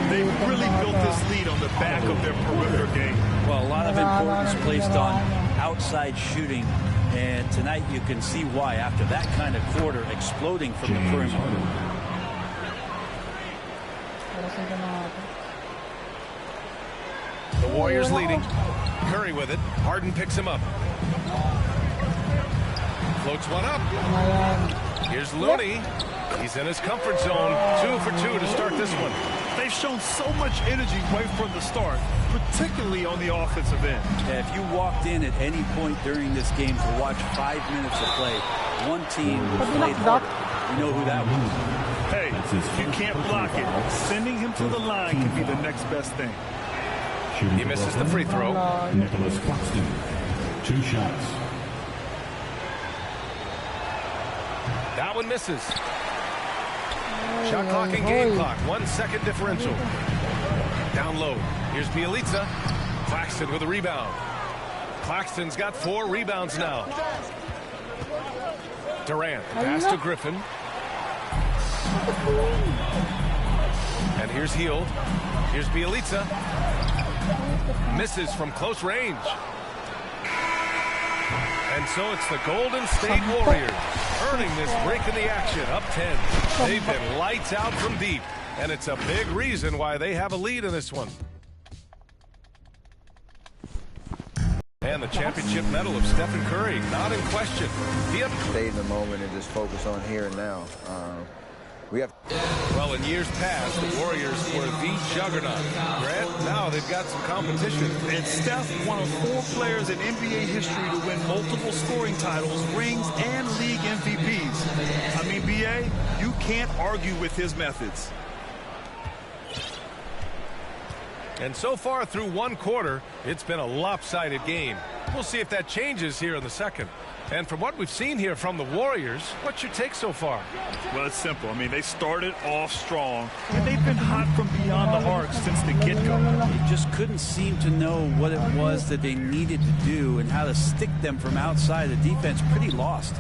They've really built this lead on the back of their perimeter game. Well, a lot of importance placed on outside shooting. And tonight you can see why after that kind of quarter exploding from the perimeter. The Warriors leading. Curry with it. Harden picks him up. Floats one up. Here's Looney. He's in his comfort zone. 2 for 2 to start this one. They've shown so much energy right from the start, particularly on the offensive end. Yeah, if you walked in at any point during this game to watch 5 minutes of play, one team played harder. You know who that was. Hey, You can't block it. Sending him to the line can be the next best thing. He misses the free throw. Nicholas Claxton, 2 shots. That one misses. Shot clock and game clock. 1 second differential. Down low. Here's Bielitsa. Claxton with a rebound. Claxton's got 4 rebounds now. Durant, pass to Griffin. And here's Hield. Here's Bielitsa. Misses from close range. And so it's the Golden State Warriors earning this break in the action, up 10. They've been lights out from deep, and it's a big reason why they have a lead in this one. And the championship medal of Stephen Curry, not in question. Stay in the moment and just focus on here and now. Well, in years past, the Warriors were the juggernaut. Grant, now they've got some competition. And Steph, one of 4 players in NBA history to win multiple scoring titles, rings, and league MVPs. I mean, BA, you can't argue with his methods. And so far through 1 quarter, it's been a lopsided game. We'll see if that changes here in the second. And from what we've seen here from the Warriors, what's your take so far? Well, it's simple. I mean, they started off strong, and they've been hot from beyond the arc since the get-go. They just couldn't seem to know what it was that they needed to do and how to stick them from outside. The defense pretty lost.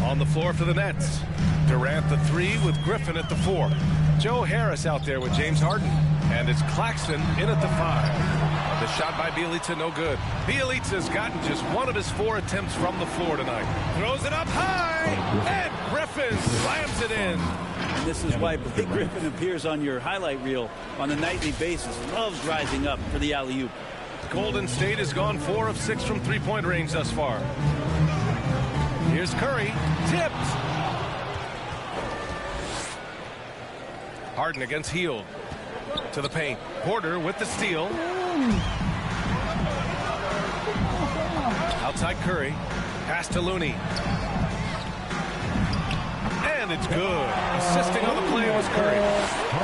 On the floor for the Nets. Durant the 3 with Griffin at the 4. Joe Harris out there with James Harden. And it's Claxton in at the 5. The shot by Bielitsa, no good. Bielitsa's gotten just 1 of his 4 attempts from the floor tonight. Throws it up high, and Griffin slams it in. And this is why Blake Griffin appears on your highlight reel on a nightly basis. Loves rising up for the alley-oop. Golden State has gone 4 of 6 from three-point range thus far. Here's Curry, tipped. Harden against Hield. To the paint. Porter with the steal. Outside Curry. Pass to Looney. And it's good. Assisting on the play was Curry.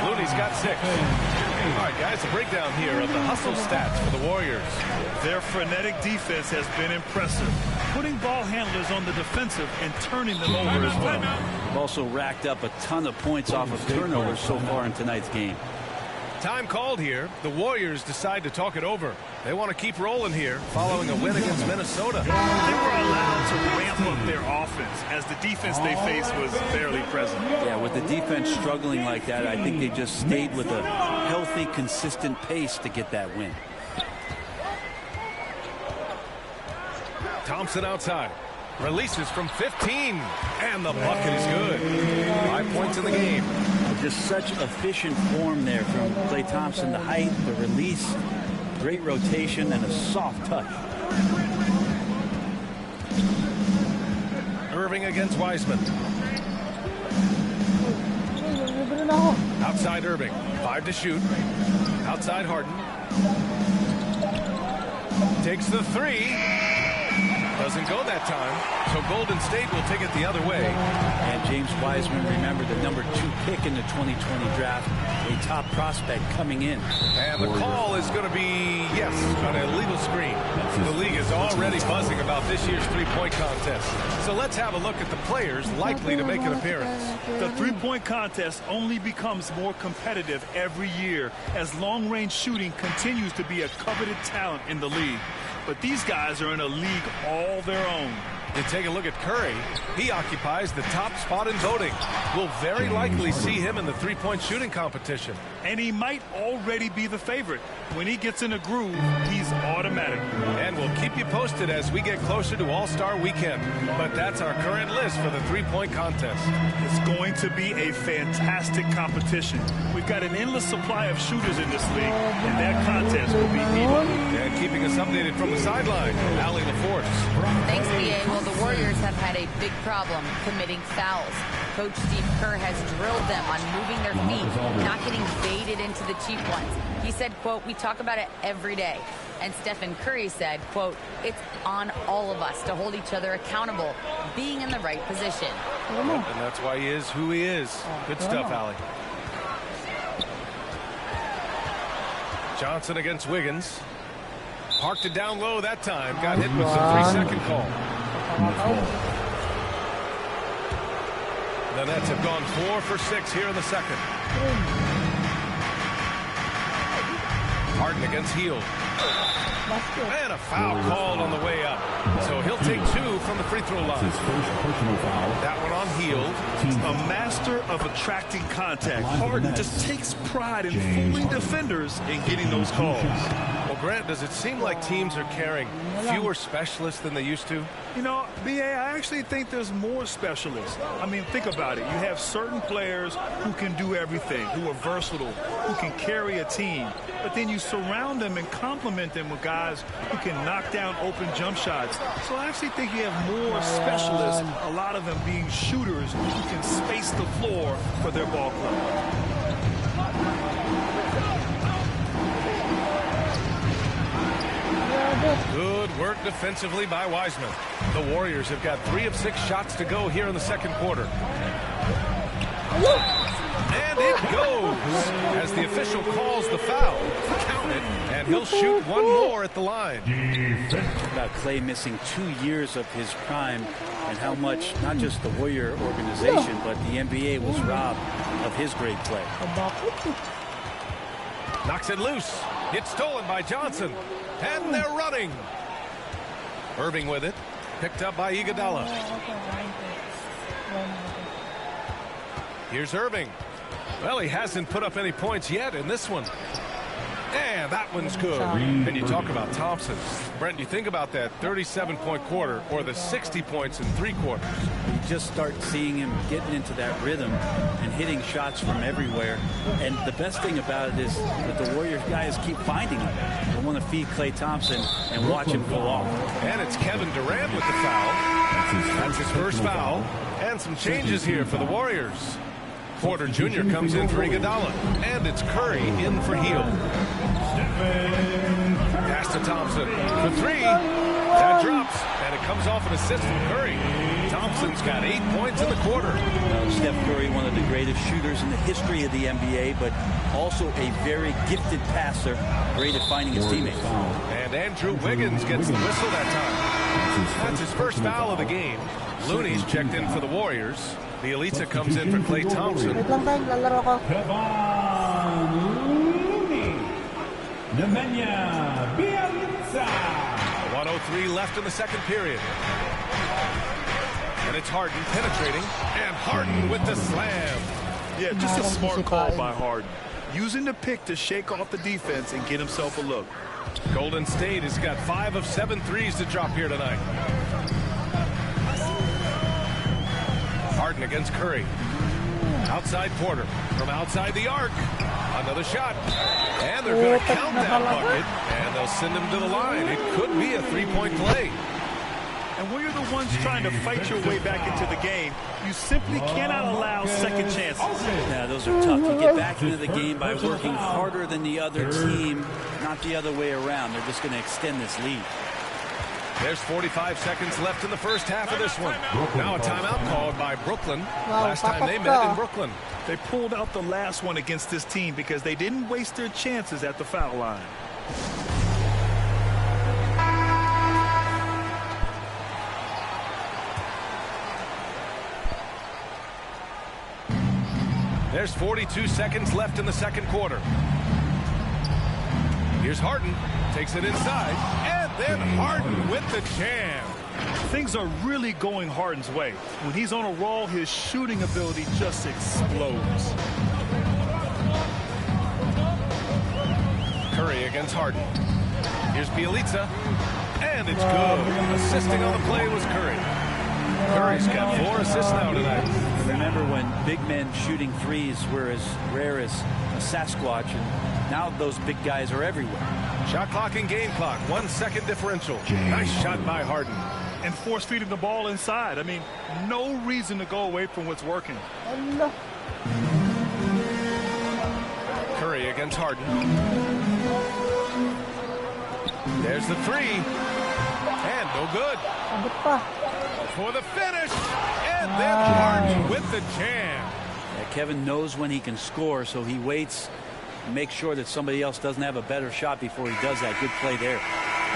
Looney's got 6. All right, guys, a breakdown here of the hustle stats for the Warriors. Their frenetic defense has been impressive, putting ball handlers on the defensive and turning them over as well. They've also racked up a ton of points off of turnovers so far in tonight's game. Time called here. The Warriors decide to talk it over. They want to keep rolling here following a win against Minnesota. They were allowed to ramp up their offense as the defense they faced was barely present. Yeah, with the defense struggling like that, I think they just stayed with a healthy, consistent pace to get that win. Thompson outside. Releases from 15. And the bucket is good. 5 points in the game. Just such efficient form there from Klay Thompson. The height, the release, great rotation, and a soft touch. Irving against Wiseman. Outside Irving. 5 to shoot. Outside Harden. Takes the 3. Doesn't go that time, so Golden State will take it the other way. And James Wiseman, remember, the #2 pick in the 2020 draft, a top prospect coming in. And the call is going to be, yes, an illegal screen. The league is already buzzing about this year's three-point contest. So let's have a look at the players likely to make an appearance. The three-point contest only becomes more competitive every year as long-range shooting continues to be a coveted talent in the league. But these guys are in a league all their own. You take a look at Curry. He occupies the top spot in voting. We'll very likely see him in the three-point shooting competition. And he might already be the favorite. When he gets in a groove, he's automatic. And we'll keep you posted as we get closer to All-Star Weekend. But that's our current list for the three-point contest. It's going to be a fantastic competition. We've got an endless supply of shooters in this league, and that contest will be heated. And keeping us updated from the sideline, Allie LaForce. Thanks, BA. Well, the Warriors have had a big problem committing fouls. Coach Steve Kerr has drilled them on moving their feet, not getting baited into the cheap ones. He said, quote, "We talk about it every day." And Stephen Curry said, quote, "It's on all of us to hold each other accountable, being in the right position." And that's why he is who he is. Good stuff, Allie. Johnson against Wiggins. Parked it down low that time. Got hit with some 3-second call. The Nets have gone 4 for 6 here in the second. Harden against Hield. And a foul called on the way up. So he'll take 2 from the free throw line. That one on Hield. A master of attracting contact. Harden just takes pride in fooling defenders and getting those calls. Well, Grant, does it seem like teams are carrying fewer specialists than they used to? You know, BA, I actually think there's more specialists. I mean, think about it. You have certain players who can do everything, who are versatile, who can carry a team. But then you surround them and complement them with guys who can knock down open jump shots. So I actually think you have more specialists, a lot of them being shooters who can space the floor for their ball club. Good work defensively by Wiseman. The Warriors have got 3 of 6 shots to go here in the second quarter. And it goes as the official calls the foul. Count it, and he'll shoot one more at the line. About Clay missing 2 years of his prime and how much not just the Warrior organization but the NBA was robbed of his great play. Knocks it loose. It's stolen by Johnson. And they're running. Irving with it. Picked up by Iguodala. Here's Irving. Well, he hasn't put up any points yet in this one. And that one's good. And you talk about Thompson. Brent, you think about that 37-point quarter or the 60 points in 3 quarters. You just start seeing him getting into that rhythm and hitting shots from everywhere. And the best thing about it is that the Warriors guys keep finding him. They want to feed Klay Thompson and watch him go off. And it's Kevin Durant with the foul. That's his first foul. And some changes here for the Warriors. Porter Jr. comes in for Iguodala. And it's Curry in for Hield. Pass to Thompson for 3. That drops. And it comes off an assist from Curry. Thompson's got 8 points in the quarter. Steph Curry, one of the greatest shooters in the history of the NBA, but also a very gifted passer, great at finding his teammates. And Andrew Wiggins gets the whistle that time. That's his first foul of the game. Looney's checked in for the Warriors. Bielitsa comes in for Klay Thompson. 1:03 left in the second period. And it's Harden penetrating. And Harden with the slam. Yeah, just a smart call by Harden. Using the pick to shake off the defense and get himself a look. Golden State has got 5 of 7 threes to drop here tonight. Harden against Curry. Outside Porter. From outside the arc. Another shot. And they're going to count that bucket. And they'll send him to the line. It could be a 3-point play. And when you're the ones trying to fight your way back into the game, you simply cannot allow second chances. Yeah, those are tough. You get back into the game by working harder than the other team, not the other way around. They're just going to extend this lead. There's 45 seconds left in the first half of this one. Now a timeout called by Brooklyn. Last time they met in Brooklyn. They pulled out the last one against this team because they didn't waste their chances at the foul line. There's 42 seconds left in the second quarter. Here's Harden. Takes it inside. And then Harden with the jam. Things are really going Harden's way. When he's on a roll, his shooting ability just explodes. Curry against Harden. Here's Bielitsa. And it's good. Assisting on the play was Curry. Curry's got 4 assists now tonight. Remember when big men shooting threes were as rare as a Sasquatch, and now those big guys are everywhere. Shot clock and game clock. 1 second differential. Nice shot by Harden. and force-feeding the ball inside. I mean, no reason to go away from what's working. Curry against Harden. There's the three. And no good. For the finish. And then Harden with the jam. Yeah, Kevin knows when he can score, so he waits to make sure that somebody else doesn't have a better shot before he does that. Good play there.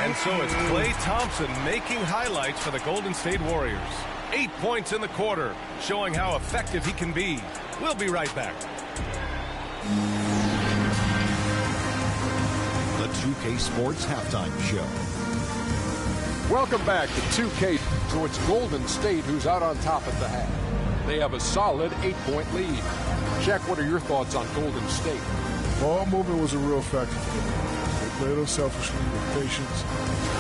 And so it's Klay Thompson making highlights for the Golden State Warriors. 8 points in the quarter, showing how effective he can be. We'll be right back. The 2K Sports Halftime Show. Welcome back to 2K. So it's Golden State who's out on top at the half. They have a solid 8-point lead. Jack, what are your thoughts on Golden State? Ball movement was a real factor for them. They played unselfishly with patience.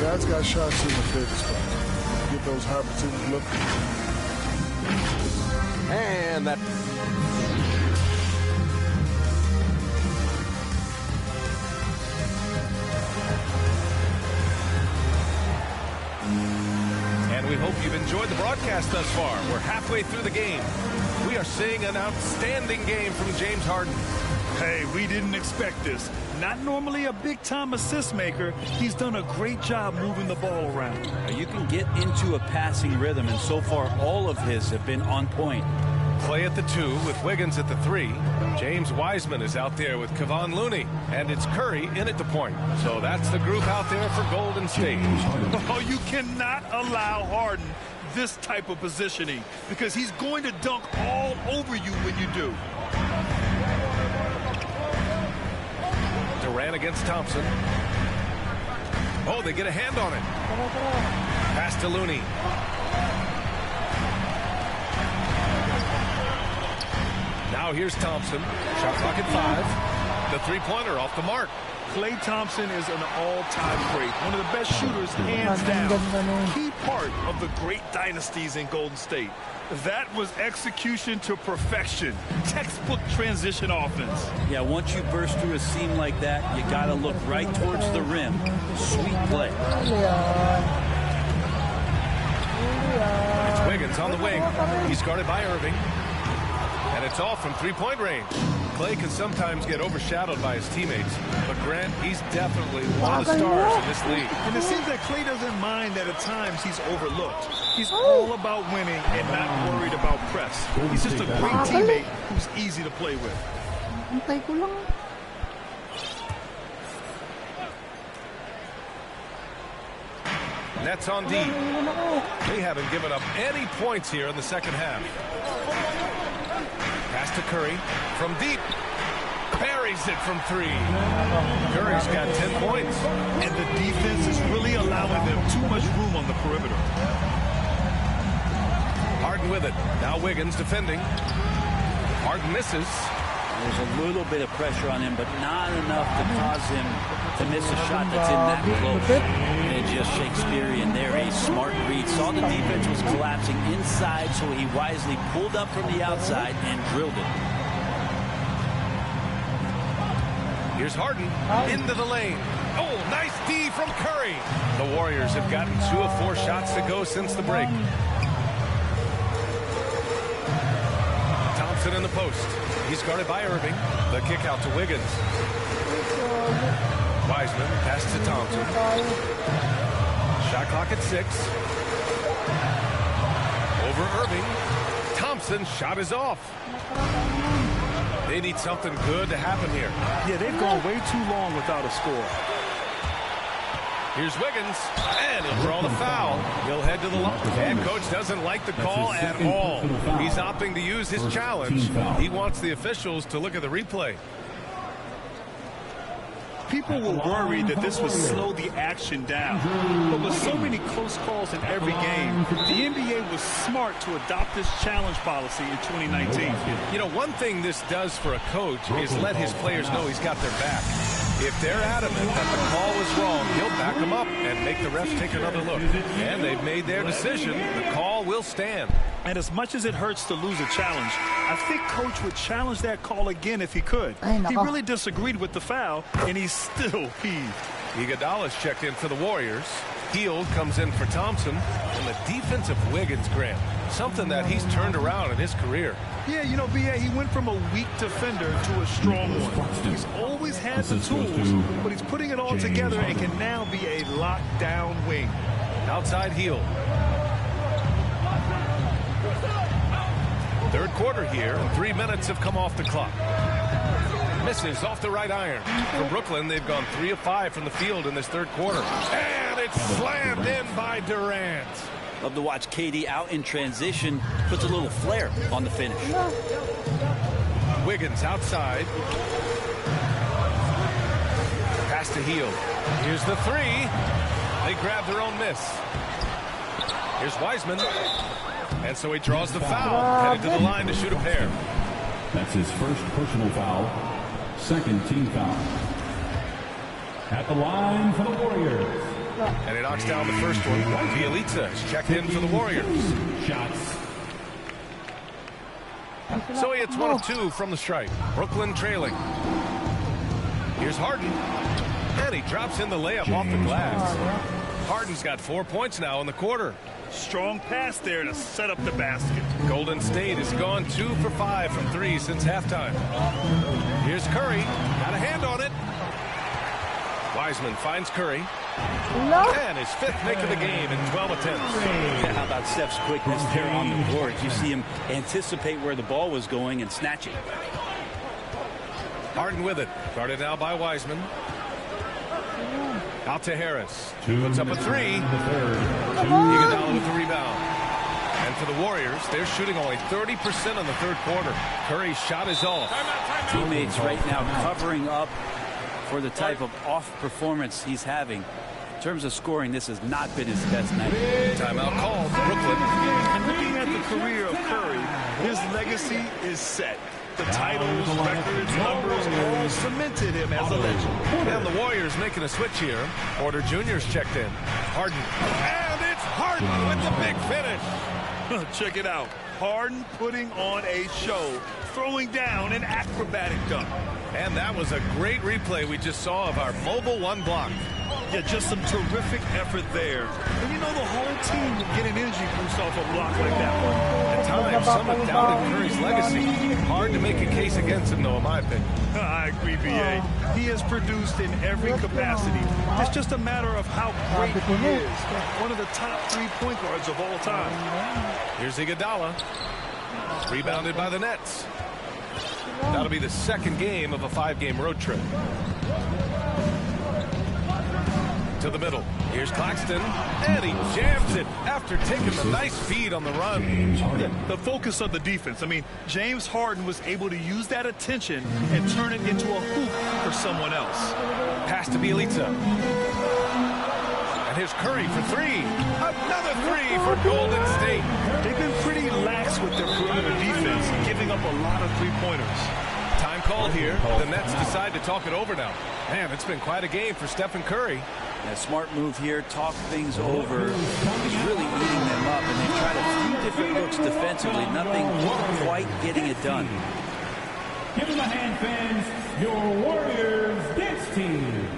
Guys got shots in the favorite spots. Get those high percentage looks. And that. And we hope you've enjoyed the broadcast thus far. We're halfway through the game. We are seeing an outstanding game from James Harden. Hey, we didn't expect this. Not normally a big-time assist maker. He's done a great job moving the ball around. You can get into a passing rhythm, and so far all of his have been on point. Klay at the 2 with Wiggins at the 3. James Wiseman is out there with Kevon Looney. And it's Curry in at the point. So that's the group out there for Golden State. Oh, you cannot allow Harden this type of positioning because he's going to dunk all over you when you do. Durant against Thompson. Oh, they get a hand on it. Pass to Looney. Now here's Thompson. Shot clock at 5. The three-pointer off the mark. Klay Thompson is an all-time great. One of the best shooters, hands down. Key part of the great dynasties in Golden State. That was execution to perfection. Textbook transition offense. Yeah, once you burst through a seam like that, you got to look right towards the rim. Sweet play. It's Wiggins on the wing. He's guarded by Irving. And it's off from three-point range. Klay can sometimes get overshadowed by his teammates, but Grant, he's definitely one of the stars in this league. And it seems that Klay doesn't mind that at times he's overlooked. He's all about winning and not worried about press. He's just a great teammate who's easy to play with. Nets on D. They haven't given up any points here in the second half. Pass to Curry from deep. Buries it from 3. Curry's got 10 points. And the defense is really allowing them too much room on the perimeter. Harden with it. Now Wiggins defending. Harden misses. There's a little bit of pressure on him, but not enough to cause him to miss a shot that's in that close. And just Shakespearean there, a smart read. Saw the defense was collapsing inside, so he wisely pulled up from the outside and drilled it. Here's Harden into the lane. Oh, nice D from Curry. The Warriors have gotten 2 of 4 shots to go since the break. Thompson in the post. He's guarded by Irving. The kick out to Wiggins. Wiseman pass to Thompson. Shot clock at 6. Over Irving. Thompson's shot is off. They need something good to happen here. Yeah, they've gone way too long without a score. Here's Wiggins, and he'll draw the foul. He'll head to the line. Head coach doesn't like the call at all. He's opting to use his challenge. He wants the officials to look at the replay. People were worried that this would slow the action down. But with so many close calls in every game, the NBA was smart to adopt this challenge policy in 2019. You know, one thing this does for a coach is let his players know he's got their back. If they're adamant that the call was wrong, he'll back them up and make the refs take another look. And they've made their decision. The call will stand. And as much as it hurts to lose a challenge, I think Coach would challenge that call again if he could. He really disagreed with the foul, and he's still peeved. Iguodala's checked in for the Warriors. Hield comes in for Thompson, and the defense of Wiggins, Grant, something that he's turned around in his career. Yeah, you know, B.A., he went from a weak defender to a strong one. He's always had the tools, but he's putting it all together and can now be a lockdown wing. Outside Hield. Third quarter here, and 3 minutes have come off the clock. Misses off the right iron. For Brooklyn, they've gone 3 of 5 from the field in this third quarter. And it's slammed in by Durant. Love to watch KD out in transition. Puts a little flair on the finish. Wiggins outside. Pass to Hield. Here's the three. They grab their own miss. Here's Wiseman. And so he draws the foul. Headed to the line to shoot a pair. That's his first personal foul. Second team foul. At the line for the Warriors. And he knocks down the first one. Bielitsa is checked in for the Warriors. Shots. So he hits 1 of 2 from the stripe. Brooklyn trailing. Here's Harden. And he drops in the layup off the glass. Harden's got 4 points now in the quarter. Strong pass there to set up the basket. Golden State has gone 2 for 5 from 3 since halftime. Here's Curry. Got a hand on it. Wiseman finds Curry. And his 5th make of the game in 12 attempts. Yeah, how about Steph's quickness there on the board? You see him anticipate where the ball was going and snatch it. Harden with it. Guarded now by Wiseman. Out to Harris. Puts up a 3. Iguodala with the rebound. And for the Warriors, they're shooting only 30% in the third quarter. Curry's shot is off. Teammates right now covering up for the type of off performance he's having. In terms of scoring, this has not been his best night. Timeout called. Brooklyn. And looking at the career of Curry, his legacy is set. The titles, records, numbers all cemented him as a legend. And the Warriors making a switch here. Porter Jr.'s checked in. Harden. And it's Harden with the big finish. Check it out. Harden putting on a show, throwing down an acrobatic dunk. And that was a great replay we just saw of our mobile one block. Yeah, just some terrific effort there. And you know, the whole team would get an energy boost off a block like that one. At times, some have doubted Curry's legacy. Hard to make a case against him, though, in my opinion. I agree, B.A. He has produced in every capacity. It's just a matter of how great he is. One of the top 3 point guards of all time. Here's Iguodala. Rebounded by the Nets. That'll be the second game of a 5-game road trip. To the middle. Here's Claxton. And he jams it after taking the nice feed on the run. The focus of the defense. I mean, James Harden was able to use that attention and turn it into a hoop for someone else. Pass to Bielitsa. And here's Curry for 3. Another 3 for Golden State. They've been pretty lax with their perimeter defense, giving up a lot of 3-pointers. Time called here. The Nets decide to talk it over now. Man, it's been quite a game for Stephen Curry. A smart move here, talk things over. He's really eating them up, and they've tried a few different looks defensively. Nothing quite getting it done. Give them a hand, fans. Your Warriors dance team.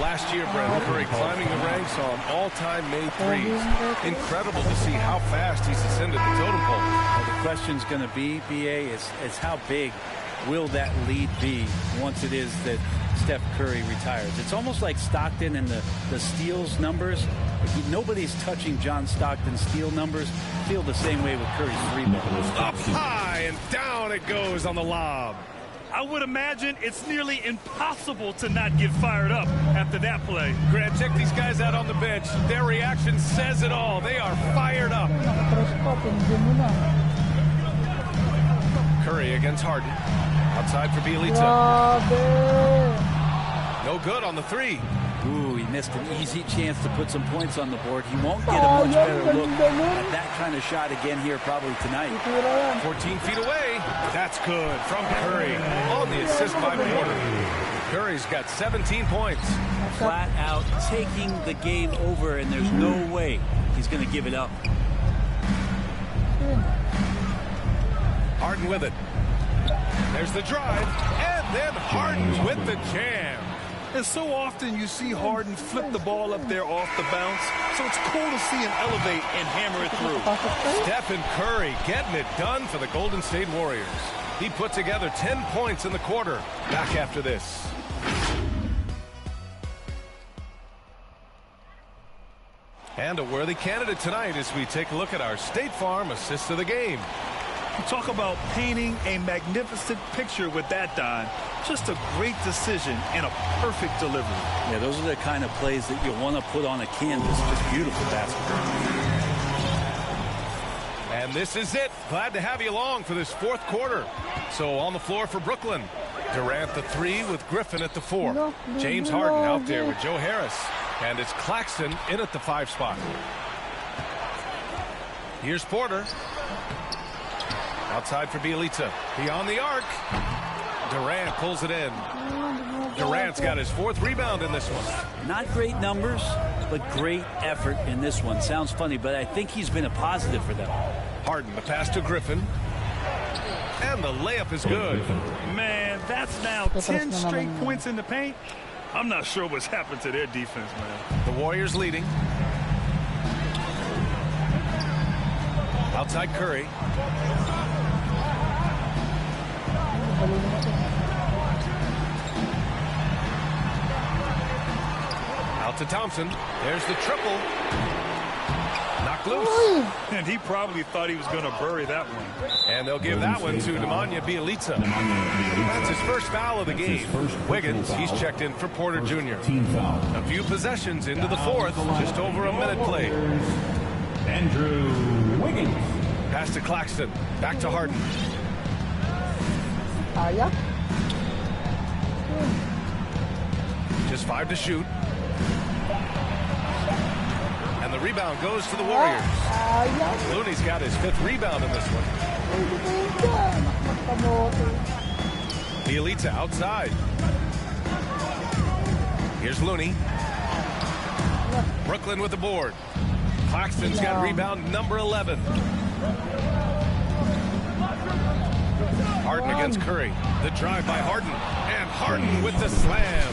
Last year, Brent Curry climbing the ranks on all-time made threes. Incredible to see how fast he's ascended the totem pole. Well, the question's going to be, B.A., is how big will that lead be once it is that Steph Curry retires? It's almost like Stockton and the steals numbers. Nobody's touching John Stockton's steal numbers. Feel the same way with Curry's 3-ball. Up high and down it goes on the lob. I would imagine it's nearly impossible to not get fired up after that play. Grant, check these guys out on the bench. Their reaction says it all. They are fired up. Curry against Harden. Outside for Bielitsa. No good on the 3. Ooh, he missed an easy chance to put some points on the board. He won't get a much better look at that kind of shot again here probably tonight. 14 feet away. That's good from Curry on the assist by Porter. Curry's got 17 points. Flat out taking the game over, and there's no way he's going to give it up. Harden with it. There's the drive, and then Harden with the jam. And so often you see Harden flip the ball up there off the bounce, so it's cool to see him elevate and hammer it through. Stephen Curry getting it done for the Golden State Warriors. He put together 10 points in the quarter. Back after this. And a worthy candidate tonight as we take a look at our State Farm assist of the game. Talk about painting a magnificent picture with that, Don. Just a great decision and a perfect delivery. Yeah, those are the kind of plays that you want to put on a canvas. Just beautiful basketball. And this is it. Glad to have you along for this fourth quarter. So on the floor for Brooklyn. Durant the 3 with Griffin at the 4. James Harden out there with Joe Harris. And it's Claxton in at the 5 spot. Here's Porter. Outside for Bielitsa. Beyond the arc. Durant pulls it in. Durant's got his 4th rebound in this one. Not great numbers, but great effort in this one. Sounds funny, but I think he's been a positive for them. Harden, the pass to Griffin. And the layup is good. Man, that's now 10 straight points in the paint. I'm not sure what's happened to their defense, man. The Warriors leading. Outside Curry. Out to Thompson. There's the triple. Knocked loose. And he probably thought he was going to bury that one. And they'll give that one to Nemanja Bjelica. That's his first foul of the game. Wiggins, he's checked in for Porter Jr. A few possessions into the 4th. Just over a minute played. Andrew Wiggins. Pass to Claxton. Back to Harden. Just 5 to shoot. And the rebound goes to the Warriors. Looney's got his 5th rebound in this one. Bielitsa outside. Here's Looney. Brooklyn with the board. Claxton's got rebound number 11. Harden against Curry. The drive by Harden. And Harden with the slam.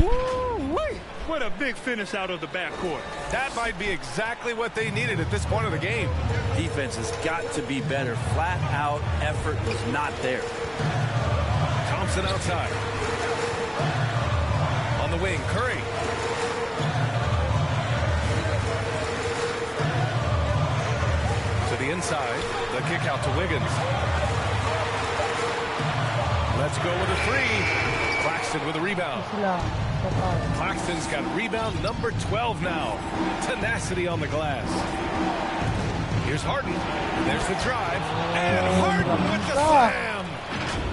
Woo-wee! What a big finish out of the backcourt. That might be exactly what they needed at this point of the game. Defense has got to be better. Flat out effort was not there. Thompson outside. On the wing, Curry. To the inside. The kick out to Wiggins. Let's go with a 3. Claxton with a rebound. Claxton's got rebound number 12 now. Tenacity on the glass. Here's Harden. There's the drive. And Harden with the slam.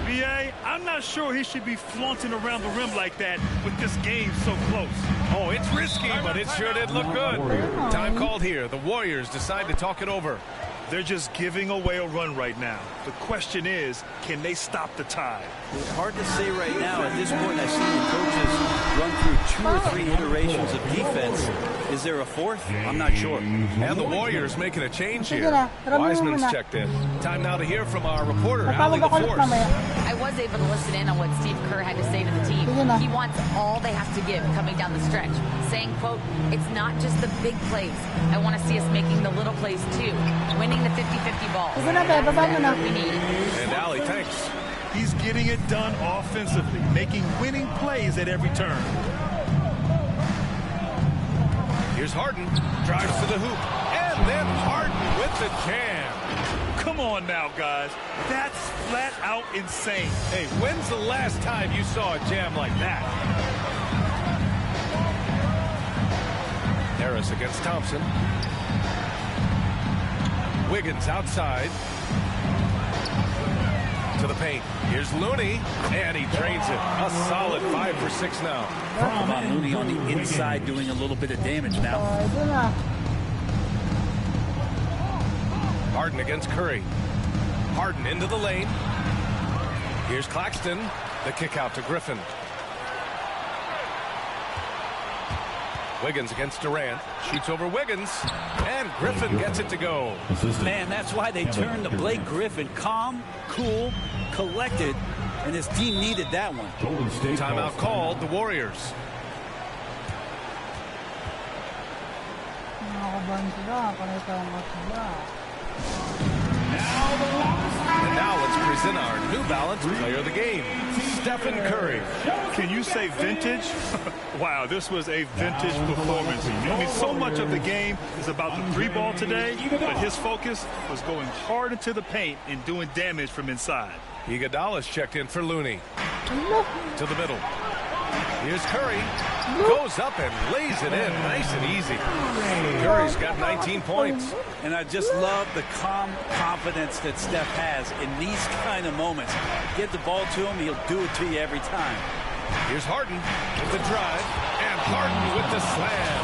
B.A., I'm not sure he should be flaunting around the rim like that with this game so close. Oh, it's risky, but it sure did look good. Time called here. The Warriors decide to talk it over. They're just giving away a run right now. The question is, can they stop the tide? It's hard to say right now. At this point, I've seen the coaches run through 2 or 3 iterations of defense. Is there a 4th? I'm not sure. And the Warriors making a change here. Wiseman's checked in. Time now to hear from our reporter, Allie the Force. I was able to listen in on what Steve Kerr had to say to the team. He wants all they have to give coming down the stretch, saying, quote, it's not just the big plays. I want to see us making the little plays too, winning the 50-50 balls. That's what we need. And Allie, thanks. He's getting it done offensively, making winning plays at every turn. Here's Harden, drives to the hoop, and then Harden with the jam. Come on now, guys. That's flat out insane. Hey, when's the last time you saw a jam like that? Harris against Thompson. Wiggins outside. To the paint. Here's Looney, and he drains it. A solid 5 for 6 now. Talk about Looney on the inside doing a little bit of damage now. Harden against Curry. Harden into the lane. Here's Claxton. The kick out to Griffin. Wiggins against Durant. Shoots over Wiggins. And Griffin gets it to go. Man, that's why they turned to Blake Griffin. Calm, cool, collected, and his team needed that one. Golden State timeout called the Warriors. And now let's present our New Balance player of the game, Stephen Curry. Can you say vintage? Wow, this was a vintage performance. I mean, so much of the game is about the three ball today, but his focus was going hard into the paint and doing damage from inside. Iguodala's checked in for Looney. To the middle. Here's Curry. Goes up and lays it in nice and easy. Curry's got 19 points. And I just love the calm confidence that Steph has in these kind of moments. Get the ball to him, he'll do it to you every time. Here's Harden with the drive, and Harden with the slam.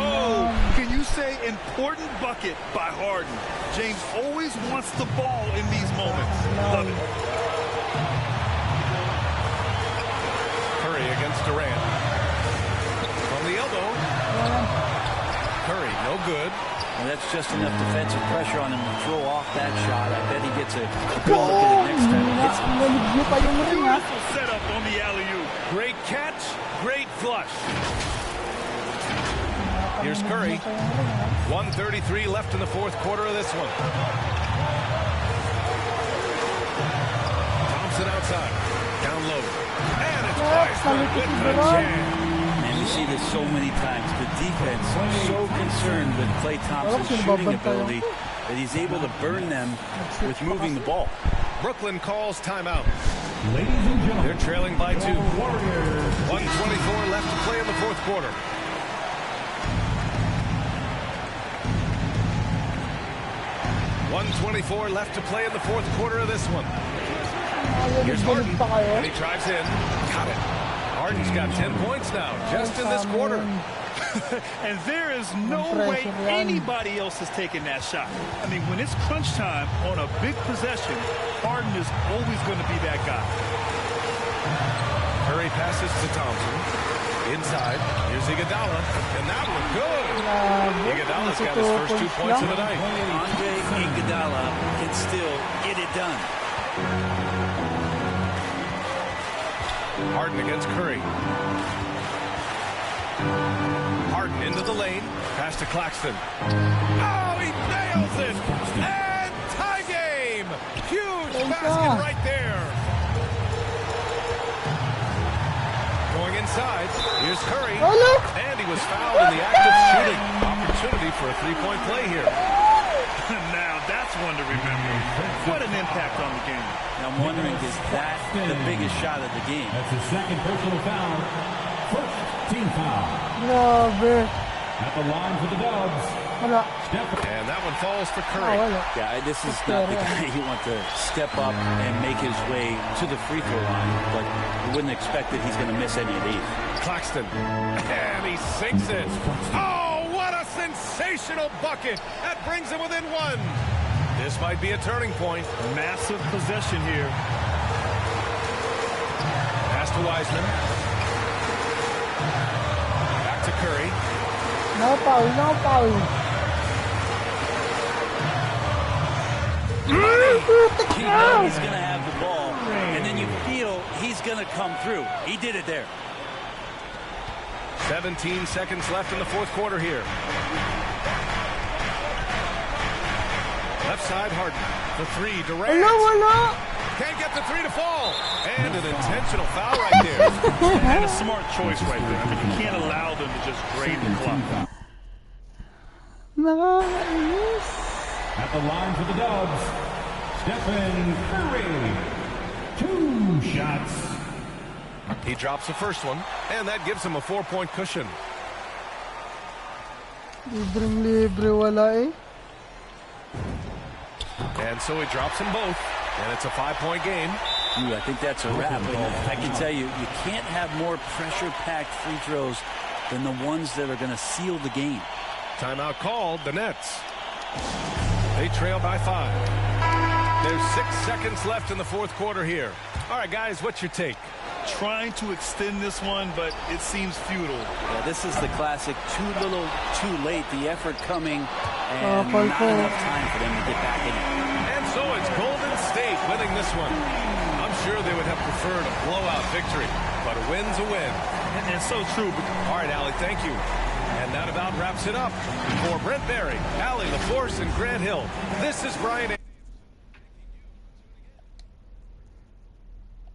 Oh, can you say important bucket by Harden? James always wants the ball in these moments. Love it. Curry against Durant. From the elbow. Curry, no good. And that's just enough defensive pressure on him to throw off that shot. I bet he gets a good look at it next time he hits it. Beautiful setup on the alley-oop. Great catch, great flush. Here's Curry. 1:33 left in the fourth quarter of this one. Thompson outside. Down low. And it's Weissman with the jam. And we see this so many times. The defense so concerned with Klay Thompson's shooting ability that he's able to burn them with moving the ball. Brooklyn calls timeout. They're trailing by 2. 1:24 left to play in the fourth quarter. .124 left to play in the fourth quarter of this one. Here's Harden, and he drives in. Got it. Harden's got 10 points now, just in this quarter. And there is no way anybody else is taking that shot. I mean, when it's crunch time on a big possession, Harden is always going to be that guy. Curry passes to Thompson. Inside, here's Iguodala, and that one good. Iguodala's got his first 2 points of the night. Andre Iguodala can still get it done. Harden against Curry. Harden into the lane. Pass to Claxton. Oh, he nails it! And tie game! Huge basket right there. Going inside. Here's Curry. And he was fouled in the act of shooting. Opportunity for a three-point play here. Now, that's one to remember. What an impact on the game. Now, I'm wondering, is that the biggest shot of the game? That's his second personal foul. First team foul. At the line for the Dubs. And that one falls for Curry. Yeah, this is not the guy you want to step up and make his way to the free throw line, but you wouldn't expect that he's going to miss any of these. Claxton. And he sinks it. Oh, what a sensational bucket. That brings him within 1. This might be a turning point. Massive possession here. Pass to Wiseman. Back to Curry. No foul. He knows he's going to have the ball, and then you feel he's going to come through. He did it there. 17 seconds left in the fourth quarter here. Left side, Harden. The three, Durant. Can't get the three to fall. And an intentional foul right there. And a smart choice right there. I mean, you can't allow them to just drain the clock. At the line for the Dubs, Stephen Curry. 2 shots. He drops the first one, and that gives him a 4-point cushion. And so he drops them both, and it's a 5-point game. I think that's a wrap. I can tell you, you can't have more pressure-packed free throws than the ones that are going to seal the game. Timeout called, the Nets. They trail by 5. There's 6 seconds left in the fourth quarter here. All right, guys, what's your take? Trying to extend this one, but it seems futile. Yeah, this is the classic too little, too late. The effort coming, and not enough time for them to get back in it. And so it's Golden State winning this one. I'm sure they would have preferred a blowout victory, but a win's a win. And so true. All right, Allie, thank you. And that about wraps it up. For Brent Barry, Allie LaForce, and Grant Hill, this is Brian.